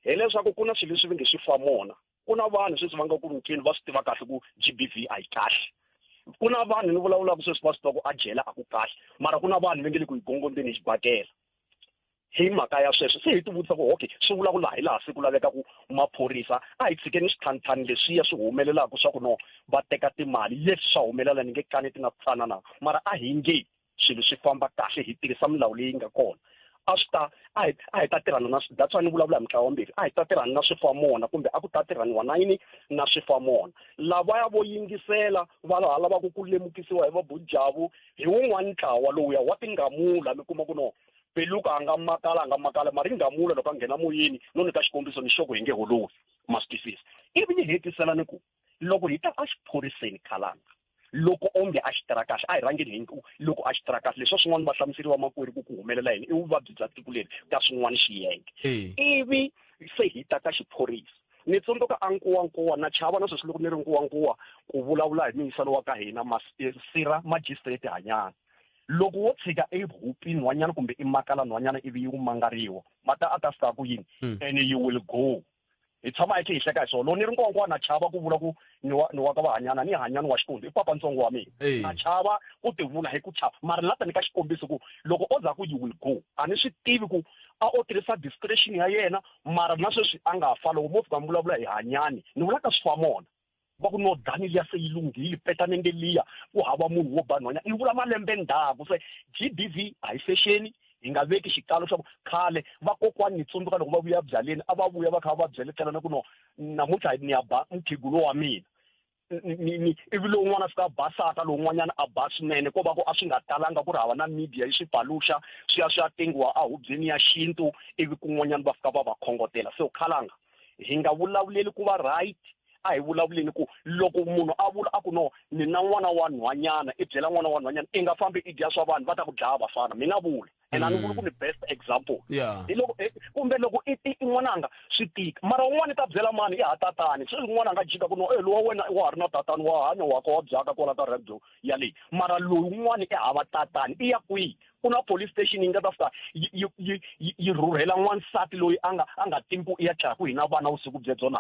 hileswaku ku na swilo leswi vi nge swi famona ku na vanhu sweswi va nga ku rutini va swi tiva kahle ku GBV a yi kahle ku na vanhu ni vulavulaka sweswi va swi tiva ku a jela a ku kahle mara ku na vanhu va nge le ku yi gongondeni hi xibakela hi mhaka ya sweswo se hi ti vutisa ku okay swi vula ku laha hi laha siku laveka ku maphorisa a hi tshikeni swithanthani leswiya swi humelelaka swa ku no va teka timali leswi swa humelela ni nge kani ti nga tsanana mara a hi nge swilo swi famba kahle hi tirhisa milawu leyi nga kona a swi ta a hi ta tirhana na that's why ni vulavula hi mitlawa mbirhi a hi ta tirhana na swifamona kumbe a ku ta tirhaniwa na yini na swifamona lavaya vo yingisela va lavaku ku lemukisiwa hi vabujavu hi wun'wani ntlawa lowuya wa tingamula mi kuma ku no peluka a nga makala mara ngamula loko a nghena moyeni no nyika xikombiso ni xoko hi nge holovi mastifisa ivi ni hetisela ni ku loko hi ta a xiphoriseni khalanga loko onge a xi tirha kahle a hi rhangeni hi loko a xi tirha kahle leswi swin'wana va hlamuseriwa makwerhu ku humelela yini i vuvabyi bya tiko leri ka swin'wana xiyenge ivi se hi ta ka xiphorisa ni tsundzuka a nkuwankuwa na chava na sweswi loko ni ri nkuwankuwa ku vulavula hi miyiselo wa ka hina sira magistrate hanyana loko wo tshika ehupini nhwanyana kumbe i makala nhwanyana ivi yi mangariwa mata a ta fika ku yini and you will go hi tshama hi hleka hi swona ni ri nkonkwa na chava ku vula ku ni wa ka vahanyana ni hanyana wa xikondi i papa ntsongo wa mina na chava ku ti vula hi ku chava mara ni la ta nyika xikombiso ku loko o za ku you will go a ni swi tivi ku a o tirhisa discretion ya yena mara na sweswi a nga fa loko mo fika mi vulavula hi hanyani ni vula ka swifamona va ku no dani ya se yi lunghile petanende liya ku hava munhu wo ba nhwanyana ni vula malembe ndzhaku se GBV a hi fashion hi nga veki xikalo xa ku khale vakokwani ni tsundzuka loko va vuya byaleni a va vuya va kha va byeletela na ku no namuntlha ni ya ba mkhigulo wa mina ivi lowun'wana a fika basaka lowun'wanyana a ba swinene ko va ku a swi nga talanga ku ri hava na media yi swi paluxa swi ya swi ya tengiwa a hubyeni ya xintu ivi kun'wanyana va fika va va khongotela so khalanga hi nga vulavuleli ku va right a hi vulavuleni ku loko munhu a vula a ku no ni na n'wana wa nhwanyana i byela n'wana wa nhwanyana i nga fambi i dya swa vanhu va ta ku dlaya vafana mi nga vula and a ni vuli ku ni best example hi loko kumbe loko i n'wananga swi tika mara un'wana i ta byela mani i hatatani sweswi n'wana a nga jika ku no lowa wena wa ha ri na tatani wa hanya waka wa byaka kwala ka radio yaleyi mara loyi un'wana i hava tatani i ya kwihi ku na police station yi nga ta fika yi rhurhela n'wansati loyi a nga timi ku i ya tlhaya ku hina vana vusiku byebyo na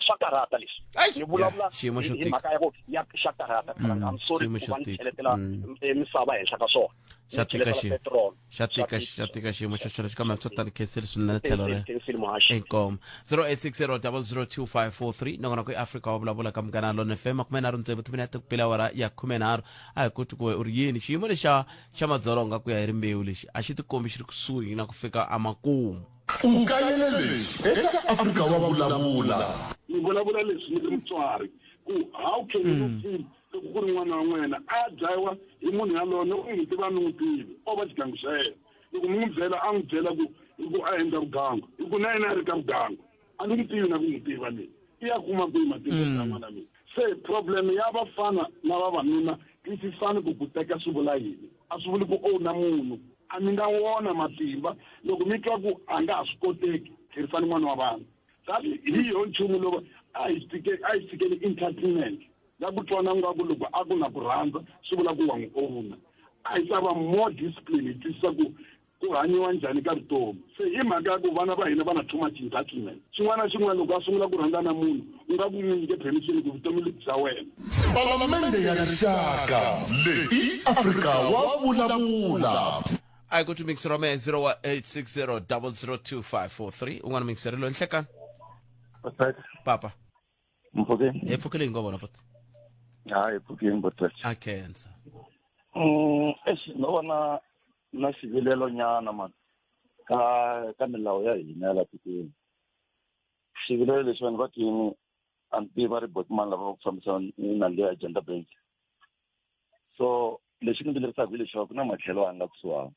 swa karata leswi ni vulavula hi mhaka ya ku ya xa karata I'm sorry ku va ni cheletela misava henhla ka swona xa tika xiyimo xo xolexo kambe swo tani khenseli swinene tlhelo inkomo 0860002543 nakona ku eafrika wa vulavula ka mugana lona fm 13 timinete ku pela wara ya 13 a hi koti ku we u ri yini xiyimo lexa xa madzolonga ku ya hi rimbewu lexi a xi tikombi xi ri kusuhi na ku fika amakumu ukayele leswi eka afrika wa vulavula ni vulavula leswi ni mutswari ku how can you feel loko ku ri n'wana wa n'wena a dlayiwa hi munhu yaloyo u n'wi tiva ni n'wi tivi o va xigangu xa yena loko mi n'wi byela a n'wi byela ku a endla vugangu hi ku na yena a ri ka vugangu a ni n'wi tivi na ku n'wi tiva leyi i ya kuma kwihi matiko ya n'wana mina se problem ya vafana na vavanuna i swi fani ku teka swi vula yini a swi vuli ku na munhu a mi nga wona matimba loko mi twa ku a nga ha swi koteki tlherisani n'wana wa vanhu kasi hi yo nchumu lowu a hi fikeli entertainment na ku twana nga ku loko a ku na ku rhandza swi vula ku wa n'wi owuna a hi ta va more discipline hi twisisa ku hanyiwa njhani ka vutomi se hi mhaka ya ku vana va hina va na too much entitlement xin'wana na xin'wana loko a sungula ku rhandza na munhu u nga ku n'wi nyike permission ku vutomi lebyi bya wena palamende ya rixaka leyi afrika wa vulavula I go to mix Rome 0860002543 un'wana mixerelo nhlekani papa mpfukeni epfukile ngobona but hayi mpfukeni but akhensa no vona na xivilelo nyana man ka milawu ya hina ya la tikweni xivilelo lexi vanhu va tini a ni tivi va ri botman lava va ku fambisana na le agenda bank so lexi ni vilerisaka hi lexi ku na matlhelo a nga kusuhani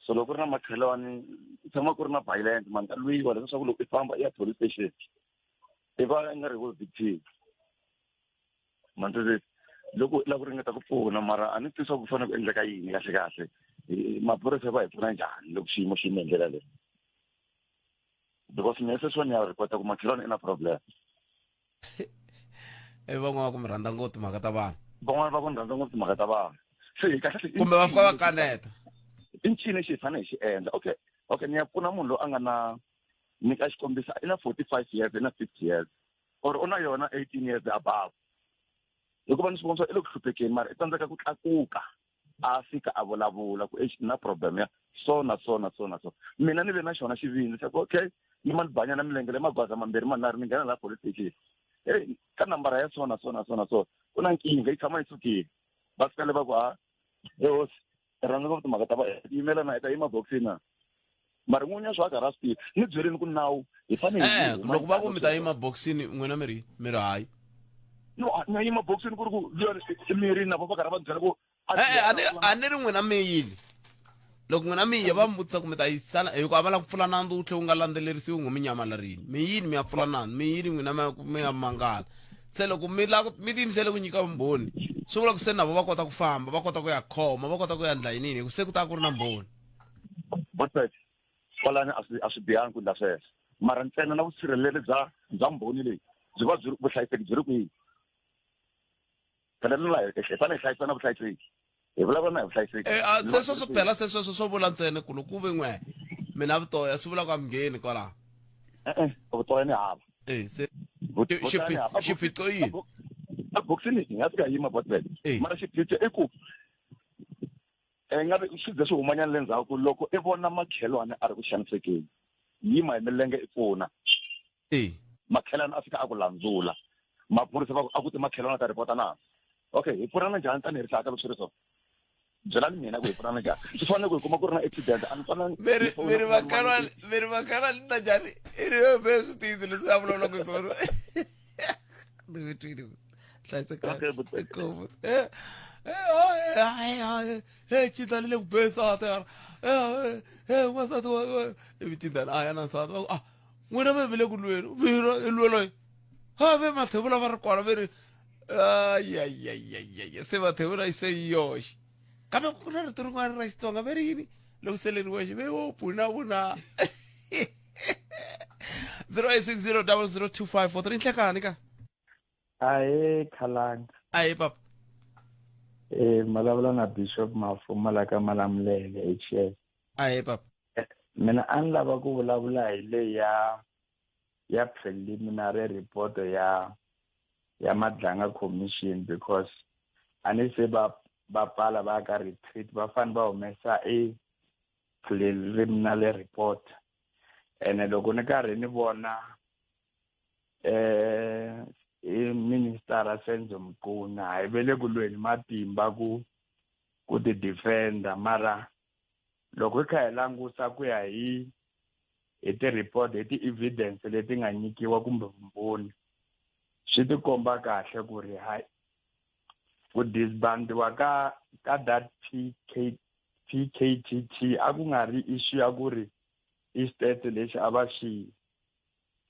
so loko ku ri na makhelwani tshama ku ri na violence man ka lwiwa leswaku loko i famba i ya police station i va nga ri wo victim man loko la ku ringeta ku pfuna mara a ni twisisa ku fanele ku endleka yini kahle kahle maphorisa va hi pfuna njhani loko xiyimo xi yime ndlela leyi because nese swona ya report ku makhelwani i na problem van'wana va ku mi rhandza ngopfu timhaka ta vanhu van'wana va ku ni rhandza ngopfu timhaka ta vanhu se kahle kumbe va fika va kaneta i ncini lexi hi fanele hi xi endla okay ni ya pfuna munhu loyi a nga na nyika xikombiso i na 45 years i na 50 years or u na yona 18 years above hikuva ni swi vona swa i le ku hluphekeni mara i tsandzeka ku tlakuka a fika a vulavula ku na problem ya so na mina ni ve na xona xivindzi xa ku okay ni ma ni banya na milenge le magwaza mambirhi manharhu ni nghena la police station ka nambara ya so ku na nkingha yi tshama yi tsukile va fikale va ku hosi rhandza ngopfu timhaka ta va yimela na hi ta yima boxini na mara n'wunya swa karhi a swi tivi ni byerini ku nawu hi fanele loko va ku mi ta yima boxini n'wina mi ri hayi no ni ya yima boxini ku ri ku mirini na va karhi va byela ku a ni ri n'wina mi yile loko n'wina mi ya va mi vutisa ku mi ta yisana hikuva a va lava ku pfula nandzu wu tlhe wu nga landzelerisiwi n'wi mi nyamalarini mi yini mi ya pfula nandzu mi yini n'wina mi ya mangala se loko mi tiyimisele ku nyika vumbhoni swi vula ku se na vo va kota ku famba va kota ku ya khoma va kota ku ya ndla yinini se ku ta ku ri na mbhoni botset kwalani a swi bihangi ku endla sweswo mara ntsena na vusirheleri bya mbhoni leyi byi va vuhlayiseki byi ri kwihi hi fanele hi hlayisa na vuhlayiseki hi vulavula na hi vuhlayiseki sweswo swo phela sweswo swo vula ntsena ku loko ku ve n'we mina vutoya swi vula ku a mi ngheni kwalaho vutoya ni hava se xiphiqo yini a boxini hi nga fika yima botset mara xiphiqo i ku nga swi ze swi humanyana le ndzhaku loko i vona makhelwani a ri ku xanisekeni yima hi milenge i pfuna makhelwani a fika a ku landzula maphorisa va a ku ti makhelwani a ta ripota na okay hi pfunana njhani tani hi rixaka loko swi ri so byelani mina ku hi pfuna njhani swi fanele ku hi kuma ku ri na accident a ni fanele miri vakalwa ni ta njhani i ri ve swi tiyisi leswi ya vulavulaka hi swona hlayisekako cindani le ku be nsati wasati ivi cindani a ya na nsati n'wina ve vile ku lweni vira i lweloyi ve mathevula va ri kwala ve ri se mathevula yi se yi yoxe kambe ku na rito rin'wana ra Xitsonga ve ri yini loko seleriwexe ve wo puna 0860002543 nhlekani ka ahe khalanga ahe papa malavula na Bishop Mafuma la ka Malamulele HS ahe papa mina a ni lava ku vulavula hi le ya preliminary report ya Madlanga Commission because ani se ba pala ba ka retreat ba fane ba humesa preliminary report ene loko ni karhi ni vona minister Senzo Mquna hayi vele ku lweni matimba ku ti defender mara loko hi kha hi langusa ku ya hi ti report hi ti evidence leti nga nyikiwa kumbe vumbhoni swi ti komba kahle ku ri hayi ku disbandiwa ka that PKTT a ku nga ri issue ya ku ri i state lexi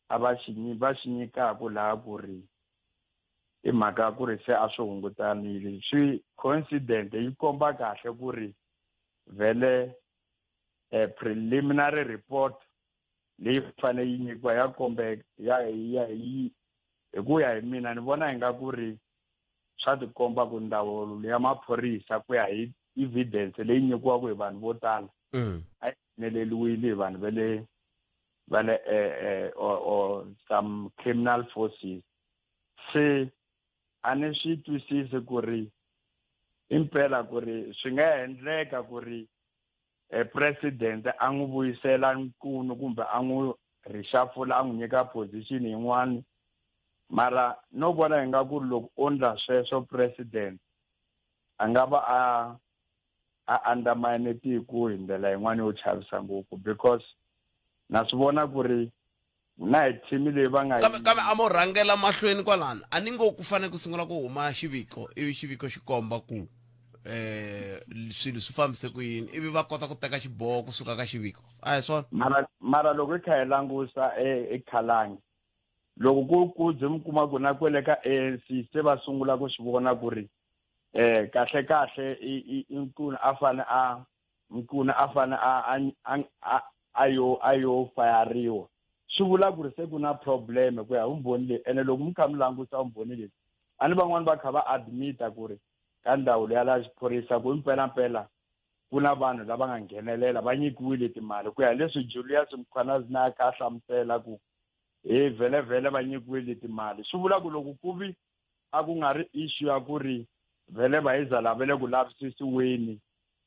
va xi nyikaku laha ku ri i mhaka ku ri se a swi hungutanile swi coincident yi komba kahle ku ri vele preliminary report leyi fane yi nyikiwa ya kombe hi ku ya hi mina ni vona hi nga ku ri swa ti komba ku ndzawulo ya maphorisa ku ya hi evidence leyi nyikiwaka hi vanhu vo tala a yi pfumeleliwile hi vanhu vale or some criminal forces se a ni swi twisisi ku ri impela ku ri swi nga endleka ku ri president a n'wi vuyisela nkunu kumbe a n'wi rishafula a n'wi nyika position yin'wana mara no vona hi nga ku ri loko o ndla sweswo president a nga va a undermine tiko hi ndlela yin'wana yo chavisa ngopfu because na swi vona ku ri na hi team leyi va nga kambe a mo rhangela mahlweni kwalano a ni ngo ku fanele ku sungula ku huma xiviko ivi xiviko xi komba ku swilo swi fambise ku yini ivi va kota ku teka xiboho kusuka ka xiviko a hi swona mara loko hi kha hi langusa ekhalangi loko ku ze mi kuma ku na kwele ka ANC se va sungula ku swi vona ku ri kahle Mquna a fane ayo fayariwa swi vula ku ri se ku na problem ku ya vumbhoni leyi ene loko mi kha mi langusa vumbhoni leyi a ni van'wani va kha va admita ku ri ka ndawulo ya la xiphorisa ku mpelampela ku na vanhu lava nga nghenelela va nyikiwile timali ku ya leswi Julius Mkhwanazi na a kha a hlamusela ku vhele va nyikiwile timali swi vula ku loko ku vi a ku nga ri issue ya ku ri vhele va yiza lavele ku lavisisiweni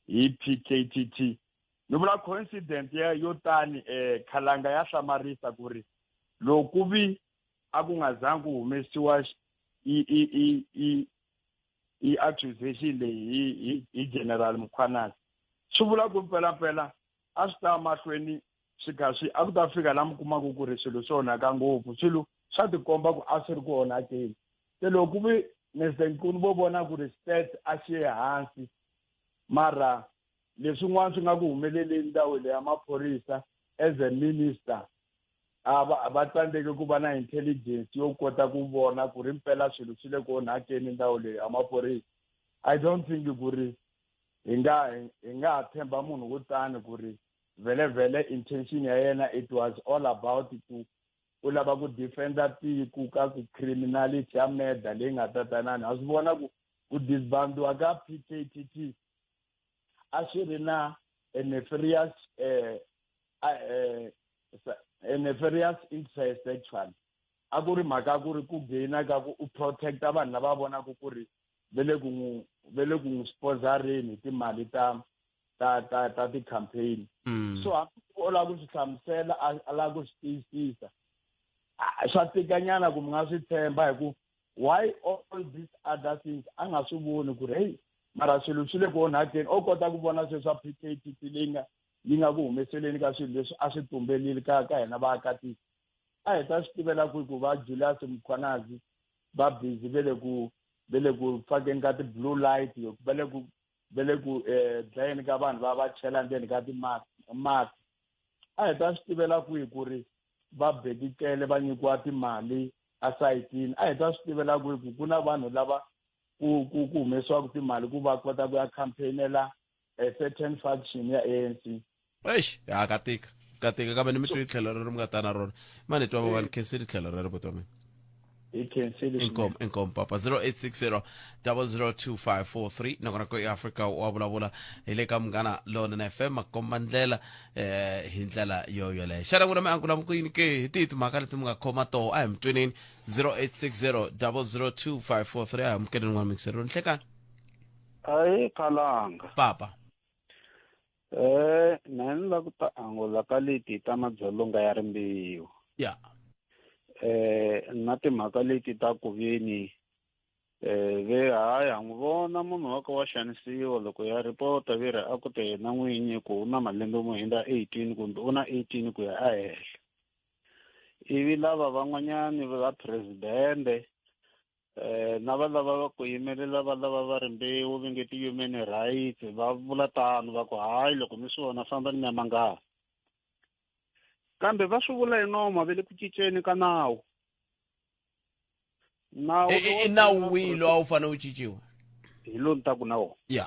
hi PKTT ni vula coincident yo tani khalanga ya hlamarisa ku ri loko ku vi a ku nga zangi ku humesiwa i accusation leyi hi General Mkhwanazi swi vula ku mpelampela a swi ta mahlweni swi kha swi a ku ta fika laha mi kumaka ku ri swilo swo onhaka ngopfu swilo swa tikomba ku a swi ri ku onhakeni se loko ku vi Mr.Nkunu vo vona ku ri state a xi ye hansi mara leswin'wana swi nga ku humeleleni ndawulo ya maphorisa as a minister va tsandzeke ku va na intelligence yo kota ku vona ku ri mpela swilo swi le ku onhakeni ndawulo ya maphorisa I don't think ku ri hi nga tshemba munhu wo tani ku ri vhele intention ya yena it was all about ku u lava ku defenda tiko ka ku criminality ya murder leyi nga tatanani a swi vona ku disbandiwa ka PKTT a swi ri na nefarious interest actually a ku ri mhaka ku ri ku gaina ka ku u protecta vanhu lava vonaka ku ri vele ku n'wi sponsorini timali ta ti-campaign so o lava ku swi hlamusela a lava ku swi tiyisisa swa tikanyana ku mi nga swi tshemba hi ku why all these other things a nga swi voni ku ri hey mara swilo swi le ku onhakeni o kota ku vona sweswi apartheid yi nga ku humeseleni ka swilo leswi a swi tumbelile ka hina vaakatiko a hi ta swi tivela ku va Julius Mkhwanazi va busy ve le ku fakeni ka ti-blue light ve le ku dlayeni ka vanhu va chela ndzeni ka mati a hi ta swi tivela ku ri va bedikele va nyikiwa timali asayitini a hi ta swi tivela ku na vanhu lava ku humesiwaka timali ku va kota ku ya campaignela a certain faction ya ANC. Eish, ya katika kambe ni mitwi tlhelo ri nga ta na rona mani twa va cancel tlhelo ri botome income papa 0860 002543 nakona ko Africa wa vulavula ile ka Munghana Lonene FM makomba ndlela hi ndlela yoyole xana n'wina mi angula ku yini ke hi ti mhaka leti mi nga khoma to a hi mtwinini 0860 002543 a hi mukele n'wana mixer ro nhlekani ai Kalanga papa nani la ku ta angula ka leti ta madzolonga ya rimbewu ya na timhaka leti ta ku veni ve haya n'wi vona munhu wa ka wa xanisiwa loko ya report ve ri a ku te na n'winyi ku u na malembe mo hindza 18 kumbe u na 18 ku ya ehehla ivi lava van'wanyani va presidente na va lava va ku yimelela va lava va rimbewu va nge ti human rights va vula tano va ku hayi loko mi swi vona famba ni ya mangala kambe va swi vula hi nomo ve le ku cinceni ka nawu nawu wilo a wu fanele wu cinciwa hi lo ni ta ku na wona ya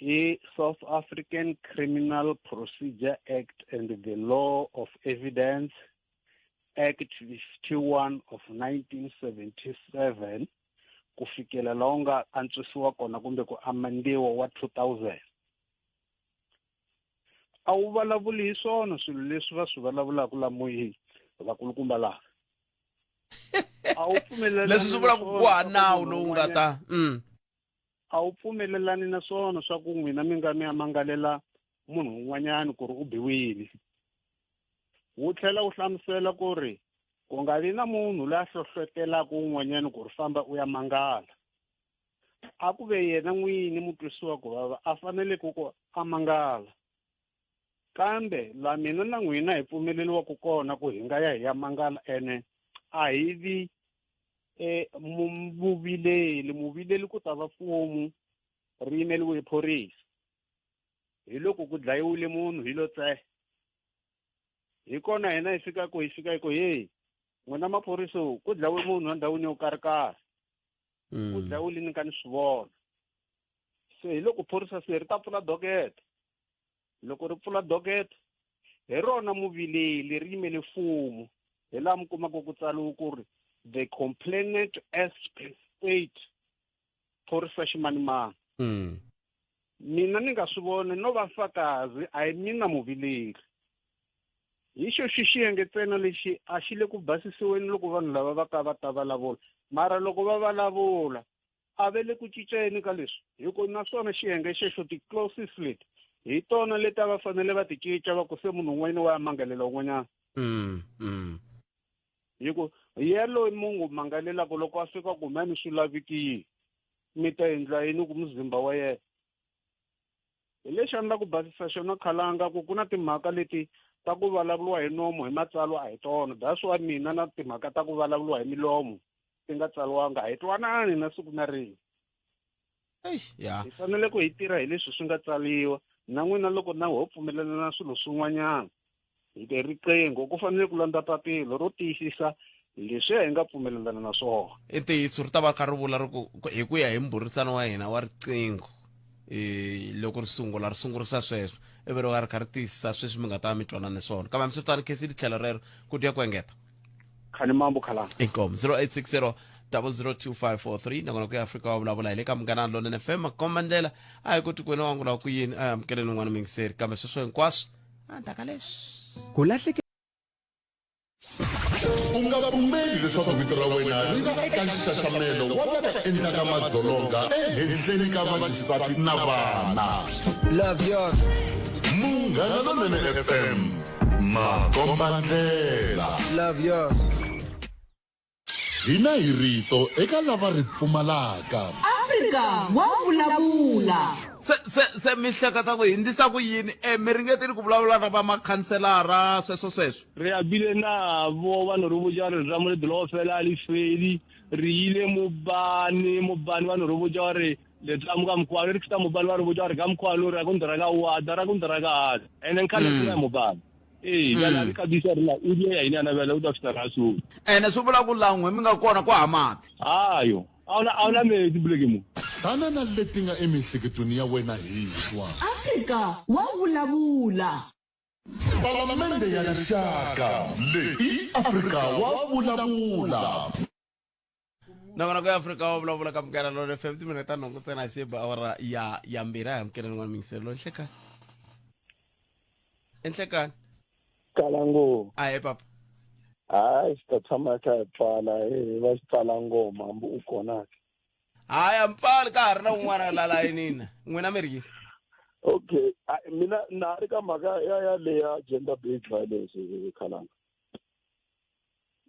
i South African Criminal Procedure Act and the Law of Evidence Act 51 of 1977 ku fikela laha nga antswisiwa kona kumbe ku amendiwa wa 2000 a wu vulavuli hi swona swilo leswi va swi vulavulaka la moyeni vakulukumba laha a wu pfumelelani leswi swi vula ku wa nawu lowu nga ta a wu pfumelelani na swona swa ku n'wina mi nga mi ya mangalela munhu un'wanyani ku ri u biwile wu tlhela wu hlamusela ku ri ku nga vi na munhu loyi a hlohlotelaka un'wanyani ku ri famba u ya mangala a ku ve yena n'wini mutwisiwa ku vava a fanele ku a mangala kambe la mina na n'wina hi pfumeleliwaku kona ku hi nga ya hi ya mangala ene a hi vi muvileli ku ta va mfumo ri yimeliwe phorisa hi loko ku dlayiwile munhu hi lo tsehe hi kona hina hi fika ku hey n'wina maphorisa ku dlayiwe munhu endhawini yo karhi ku dlayiwile ni ka ni swi vona se hi loko phorisa se ri ta pfula dokete loko ri pfula dokete hi rona muvileli ri yimele mfumo hi laha mi kumaka ku tsariwa ku ri the complainant as per state phorisa ximanimani mina ni nga swi voni no va mfakazi a hi mina muvileri hi xo xiyenge ntsena lexi a xi le ku basisiweni loko vanhu lava va ka va ta vulavula mara loko va vulavula a ve le ku cinceni ka leswi hikuva naswona xiyenge xexo ti-clauses leti hi tona leti a va fanele va ti cinca va ku se munhu un'wana wa ya mangalela un'wanyana hikuva yelo mungu mangalelaka loko a fika ku mani swi lavekile mi ta endla yini ku muzimba wa yena hi lexi a ni la ku basisa xona Khalanga ku na timhaka leti ta ku vulavuriwa hi nomo hi matsalwa a hi tona that's why mina na timhaka ta ku vulavuriwa hi milomo ti nga tsaliwanga a hi twanani na siku na rin'we hi fanele ku hi tirha hi leswi swi nga tsaliwa na n'wina loko na ho pfumelelana na swilo swin'wanyana hi te riqingho ku fanele ku landza papila ro tiyisisa leswi hi nga pfumelelana na swona i ntiyiso ri ta va kha ri vula ri ku hi ku ya hi mburisano wa hina wa riqingho loko ri sungurisa sweswo ivi ri va ri kha ri tiyisisa sweswi mi nga ta mi twanane swona kambe mi swi tani khesi tlhelo rero ku dya ku engeta khani mambo Khalanga inkomo 0860 002543 nakona ku ya Africa wa vulavula hi le ka Munghana Lonene FM makomba ndlela a hi ku tikweni wangu la ku yini a hi amukeleni n'wana mingiseri kambe sweswo hinkwaswo a ndaka leswi ku lahleke u nga pfumeli leswaku vito ra wena ri va eka nxaxamelo wa lava endlaka madzolonga ehenhleni ka vaxisati na vana Munghana Lonene FM makomba ndlela hina hi rito eka lava ri pfumalaka Afrika wa vulavula. Se mihleketa ku hindzisa ku yini mi ringetile ku vulavula na va makhanselara sweswo re abile na vo vanhu ro vuja re ra mo le dilo fela ali feli re ile mobani vanhu ro vuja re le tla mo ka mkwalo re kita mobani va ro vuja re ka mkwalo re ka ndra ka wa dara ku ndra ka ene nkhale na mobani bala ka bisa re la u ya ina na bala u ta fita rasu ene swi vula ku langwe mi nga kona ku hamati ayo awuna me dibuleke mo tanana leti nga emihleketweni ya wena hi twa Afrika wa vulavula. Palamende ya rixaka leyi Afrika wa vulavula. nagona ku Afrika wa vulavula ka mukela lo 50 minutes nongo tsena se ba ora ya mbira ya mukela n'wana mingiselo nhleka enhlekani Kalango aye papa sithatha ka pfala va xitsala ngoma mbu u kona haya mpfali ka hari na un'wana la layinini n'wina mi ri okay mina na ri ka mhaka ya le ya gender based violence Kalanga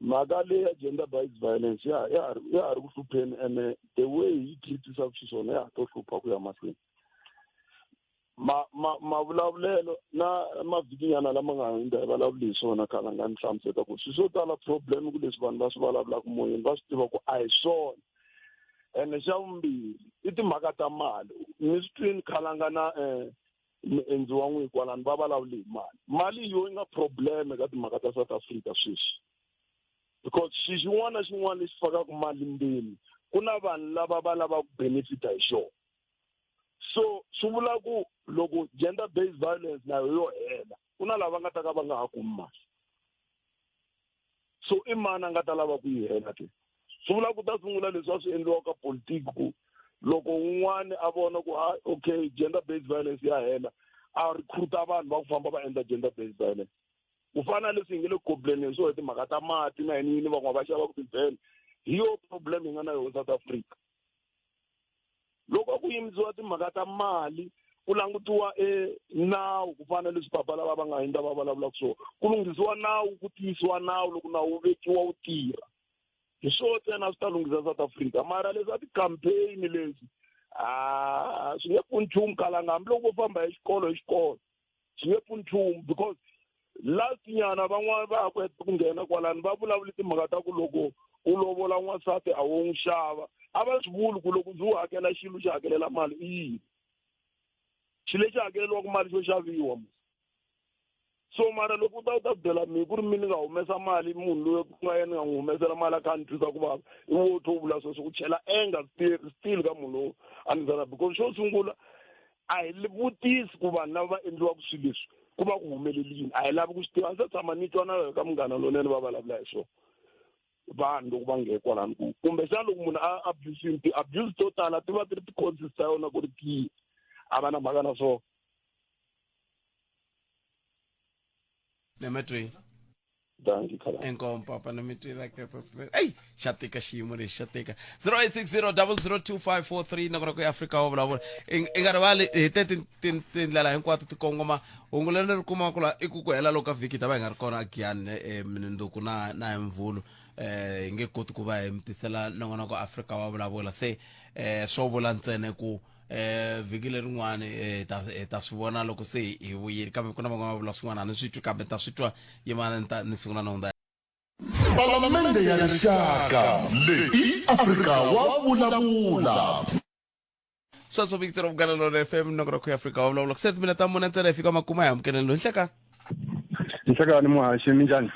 mhaka le ya gender based violence ya ri ku hlupheni and the way hi treatisa xiswona ya to hlupha ku ya mahlweni mavulavulelo na mavikinyana lama nga hundza hi vulavuli hi swona Kalanga ni hlamuseta ku swi swo tala problem ku leswi vanhu va swi vulavulaka moyeni va swi tiva ku a hi swona ene xa vumbirhi i timhaka ta mali mi swi twini Kalanga na muendzi wa n'wi kwalani va vulavuli hi mali yo yi nga problem eka timhaka ta South Africa sweswi because xin'wana na xin'wana lexi fakaka mali ndzeni ku na vanhu lava va lava ku benefita hi xona so swi vula ku loko gender based violence na yo hela ku na lava nga ta ka va nga ha kumi mali so i mani a nga ta lava ku yi hela ke swi vula ku ta sungula leswi a swi endliwa ka politiki ku loko un'wana a vona ku okay gender based violence ya hela a recruita vanhu va ku famba va endla gender based violence ku fana leswi hi nge le gobleni hi swo hi timhaka ta mati na yini van'wana va xava ku tivhene hi yo problem hi nga na yona South Africa loko ku yimisiwa timhaka ta mali ku langutiwa nawu ku fana leswi papa lava va nga hindza va vulavulaka swona ku lunghisiwa nawu ku tiyisiwa nawu loko nawu wu vekiwa wu tirha hi swo ntsena swi ta lunghisa South Africa mara leswi a ti-campaign leswi swi nge pfuni nchumu Kalanga hambi loko vo famba hi xikolo swi nge pfuni nchumu because last nyana van'wana va ha ku heta ku nghena kwalani va vulavula timhaka ta ku loko u lovola n'wansati a wo n'wi xava a va swi vuli ku loko ndzi wu hakela xilo xi hakelela mali i yini xi lexi hakeleliwaku mali xo xaviwa so mara loko u ta byela mi ku ri mi ni nga humesa mali munhu loyi ku nga yena ni nga n'wi humesela mali a kha ni twisa ku vava i wo to vula sweswo ku chela enga still ka munhu lowu a ni byela because xo sungula a hi vutisi ku vanhu lava va endliwaka swilo leswi ku va ku humeleli yini a hi lavi ku swi tiva a ndzi se tshama ni twa na ka munghana lonene va vulavula hi swona vanhu loko va nge kwalani ku kumbexana loko munhu a abuse ti-abuse to tala ti va ti ri ti-causes ta yona ku ri tihi a va na mhaka na swona nemetwi enkom papa nemetwi like that hey shatika xiyimo lexi xa tika 0860002543 nakona ku Afrika wa vulavula i nga rivali hi te tindlela hinkwato ti kongoma hungu leri ri kuma ku la i ku hela loko ka vhiki ta va hi nga ri kona agiyani minunduku na hi mvulu hi nge koti ku va hi mitisela nongonoko ku Afrika wa vulavula se swo vula ntsena ku vhiki lerin'wana ta swi vona loko se hi vuyeli kambe ku na van'wana va vula swin'wana a ni swi twi kambe ta swi twa yimana ni sungula no hundza Palamende ya rixaka leyi Afrika wa vulavula sweswo Victor of Galileo FM nongonoko ku Afrika wa vulavula ku 7 minutes ta mune ntsena hi fika makuma ya amukelelo nhleka ni muhaxi minjhani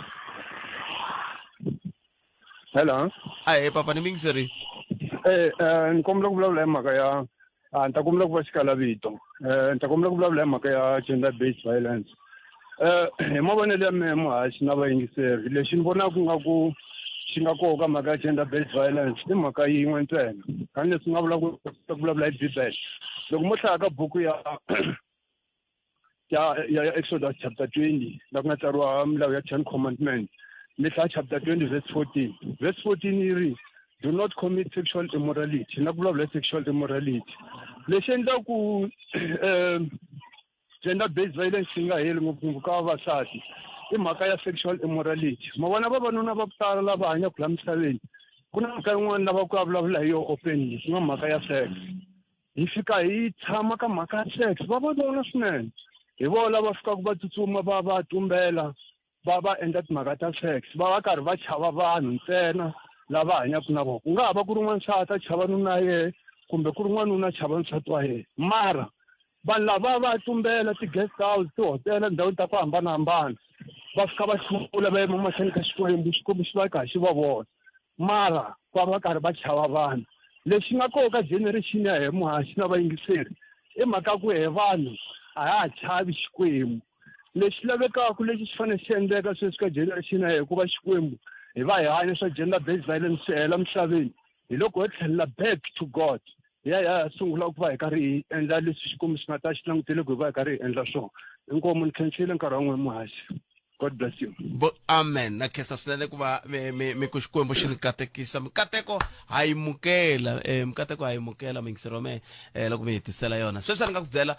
hello aye papa ni mingiseri ni kombela ku vulavula hi mhaka ya ni ta kombela ku va xikala vito ni ta kombela ku vulavula hi mhaka ya gender based violence hi mavonelo ya mehe muhaxi na vayingiseri lexi ni vonaka nga ku xi nga koho ka mhaka ya gender based violence i mhaka yin'we ntsena kani leswi nga vula ku vulavula hi bibele loko mo hlaya ka buku ya Exodus chapter 20 la ku nga tsariwa milawu ya 10 commandments ni hlaya chapter 20 verse 14 verse 14 yi ri do not commit sexual immorality na ku vulavula sexual immorality lexi endla ku gender based violence yi nga heli ngopfungopfu ka vavasati i mhaka ya sexual immorality ma vona vavanuna va ku tala lava hanyaka la misaveni ku na mhaka yin'wana lava ku vulavula hi yo openly ku nga mhaka ya sex hi fika hi tshama ka mhaka ya sex va vona swinene hi vona lava fikaka va tsutsuma va tumbela va endla timhaka ta sex va karhi va chava vanhu ntsena lava hanyaka na vona ku nga va ku ri n'wansati a chava nuna ye kumbe ku ri n'wanuna a chava nsati wa yena mara vanhu lava va tumbela ti-guest house tihotela ndhawini ta ku hambanahambana va fika va hlula va yima mahlweni ka xikwembu xi va kha xi va vona mara va va karhi va chava vanhu lexi nga koka ka generation ya hi muhaxi na vayingiseri i mhaka ku he vanhu a ha ha chavi xikwembu lexi lavekaka lexi xi fanele xi endleka sweswi ka generation ya hi ku va xikwembu hi va hi hanya swa gender based violence swi hela misaveni hi loko hi tlhelela back to God ya sungula ku va hi karhi hi endla leswi xikwembu xi nga ta xi langutele ku hi va hi karhi hi endla swona inkomu ni khenxile nkarhi wa n'wina muhaxi. God bless you. Amen. Na kesa swinene ku va mi ku xikwembu xi ni katekisa mikateko hayimukela mikateko hayimukela mingisero me loko mi hitisela yona sweswi ni nga ku byela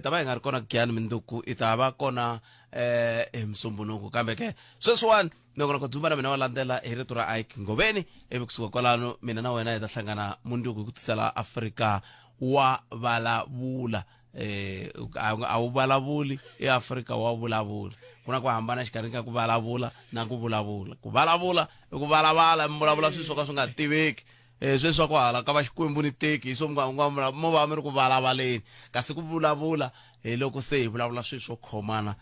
ta va hi nga ri kona Giyani Mindzuku i ta va kona Musumbunuku kambe ke sweswiwani loko ko dzumba na mina wa landzela hi rito ra Ike Ngoveni ivi kusuka kwalano mina na wena hi ta hlangana Munduku hi ku tisela Afrika wa vulavula a wu vulavuli eAfrika wa vulavula kuna ku hambana xikarhi ka ku vulavula na ku vulavula ku vulavula i ku vulavula mi vulavula swilo swo ka swi nga tiveki sweswi ku hala ka va Xikwembu ni teki hi swo mo va mi ri ku vulavaleni kasi ku vulavula hi loko se hi vulavula swilo swo khomana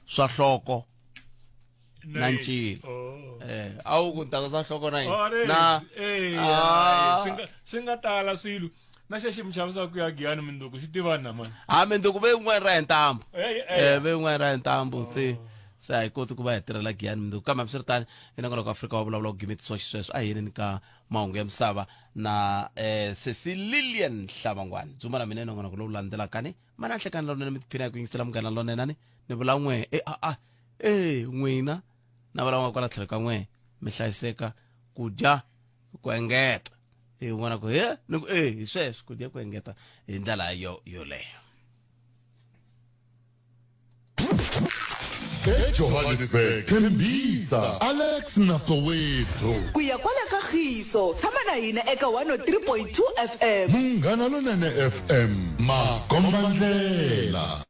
swa nhloko na ncila a wu ku ta swa nhloko na yini na swi nga tala swilo na xexi mi xavisa ku ya Giyani Mindzuku xi tivani na mani Mindzuku ve un'wana ra hi ntambu ve un'wana ra hi ntambu se hi koti ku va hi tirhela Giyani Mindzuku kambe hambiswiritani hi nongonoko Afrika wa vulavula ku gimetisiwa xisweswo a hi yineni ka mahungu ya misava na Sesi Lilian Hlavangwani dzumba na mina nongonoko lowu landzelakani mana nhlekani lonene mi tiphina hi ku yingisela munghana lonenani ni vula n'we n'wina na vulavula kwala tlhelo ka n'we mi hlayiseka ku dya ku engeta un'wana ku ni ku hi sweswo ku dya ku engeta hi ndlela yoleyo eJohannesburg Tembisa Alex Nasoweto ku ya kwala ka Khiso tshama na hina eka 103.2 FM Munghana Lonene FM Makombandlela